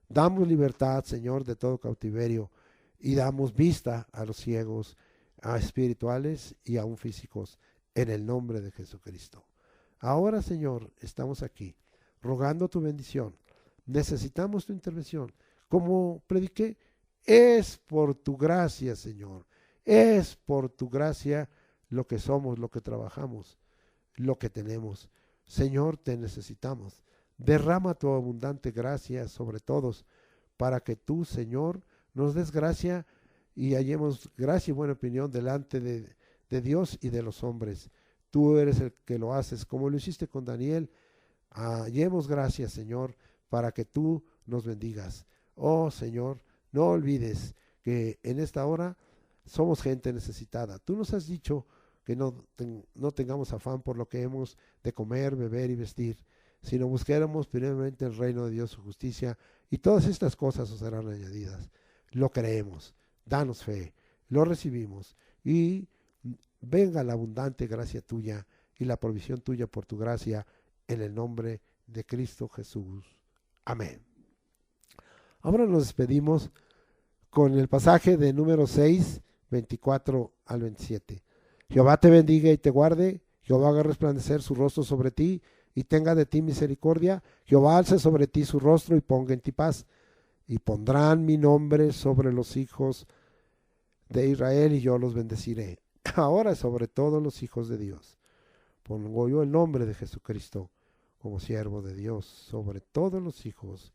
Damos libertad, Señor, de todo cautiverio, y damos vista a los ciegos, a espirituales y aún físicos, en el nombre de Jesucristo. Ahora, Señor, estamos aquí, rogando tu bendición. Necesitamos tu intervención. Como prediqué, es por tu gracia, Señor. Es por tu gracia lo que somos, lo que trabajamos, lo que tenemos. Señor, te necesitamos. Derrama tu abundante gracia sobre todos, para que tú, Señor, nos des gracia y hallemos gracia y buena opinión delante de Dios y de los hombres. Tú eres el que lo haces, como lo hiciste con Daniel. Hallemos gracia, Señor, para que tú nos bendigas. Oh, Señor, no olvides que en esta hora somos gente necesitada. Tú nos has dicho que no tengamos afán por lo que hemos de comer, beber y vestir, sino busquáramos primeramente el reino de Dios, su justicia, y todas estas cosas os serán añadidas. Lo creemos, danos fe, lo recibimos, y venga la abundante gracia tuya y la provisión tuya por tu gracia, en el nombre de Cristo Jesús. Amén. Ahora nos despedimos con el pasaje de número 6, 24 al 27. Jehová te bendiga y te guarde, Jehová haga resplandecer su rostro sobre ti y tenga de ti misericordia, Jehová alce sobre ti su rostro y ponga en ti paz. Y pondrán mi nombre sobre los hijos de Israel y yo los bendeciré. Ahora sobre todos los hijos de Dios. Pongo yo el nombre de Jesucristo como siervo de Dios sobre todos los hijos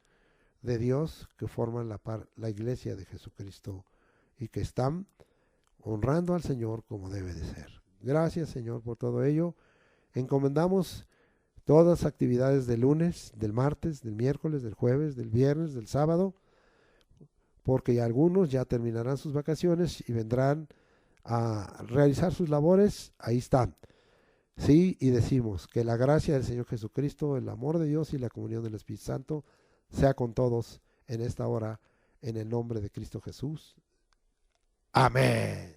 de Dios que forman la iglesia de Jesucristo y que están honrando al Señor como debe de ser. Gracias, Señor, por todo ello. Encomendamos todas las actividades del lunes, del martes, del miércoles, del jueves, del viernes, del sábado, porque algunos ya terminarán sus vacaciones y vendrán a realizar sus labores. Ahí están. Sí, y decimos que la gracia del Señor Jesucristo, el amor de Dios y la comunión del Espíritu Santo sea con todos en esta hora, en el nombre de Cristo Jesús. Amén.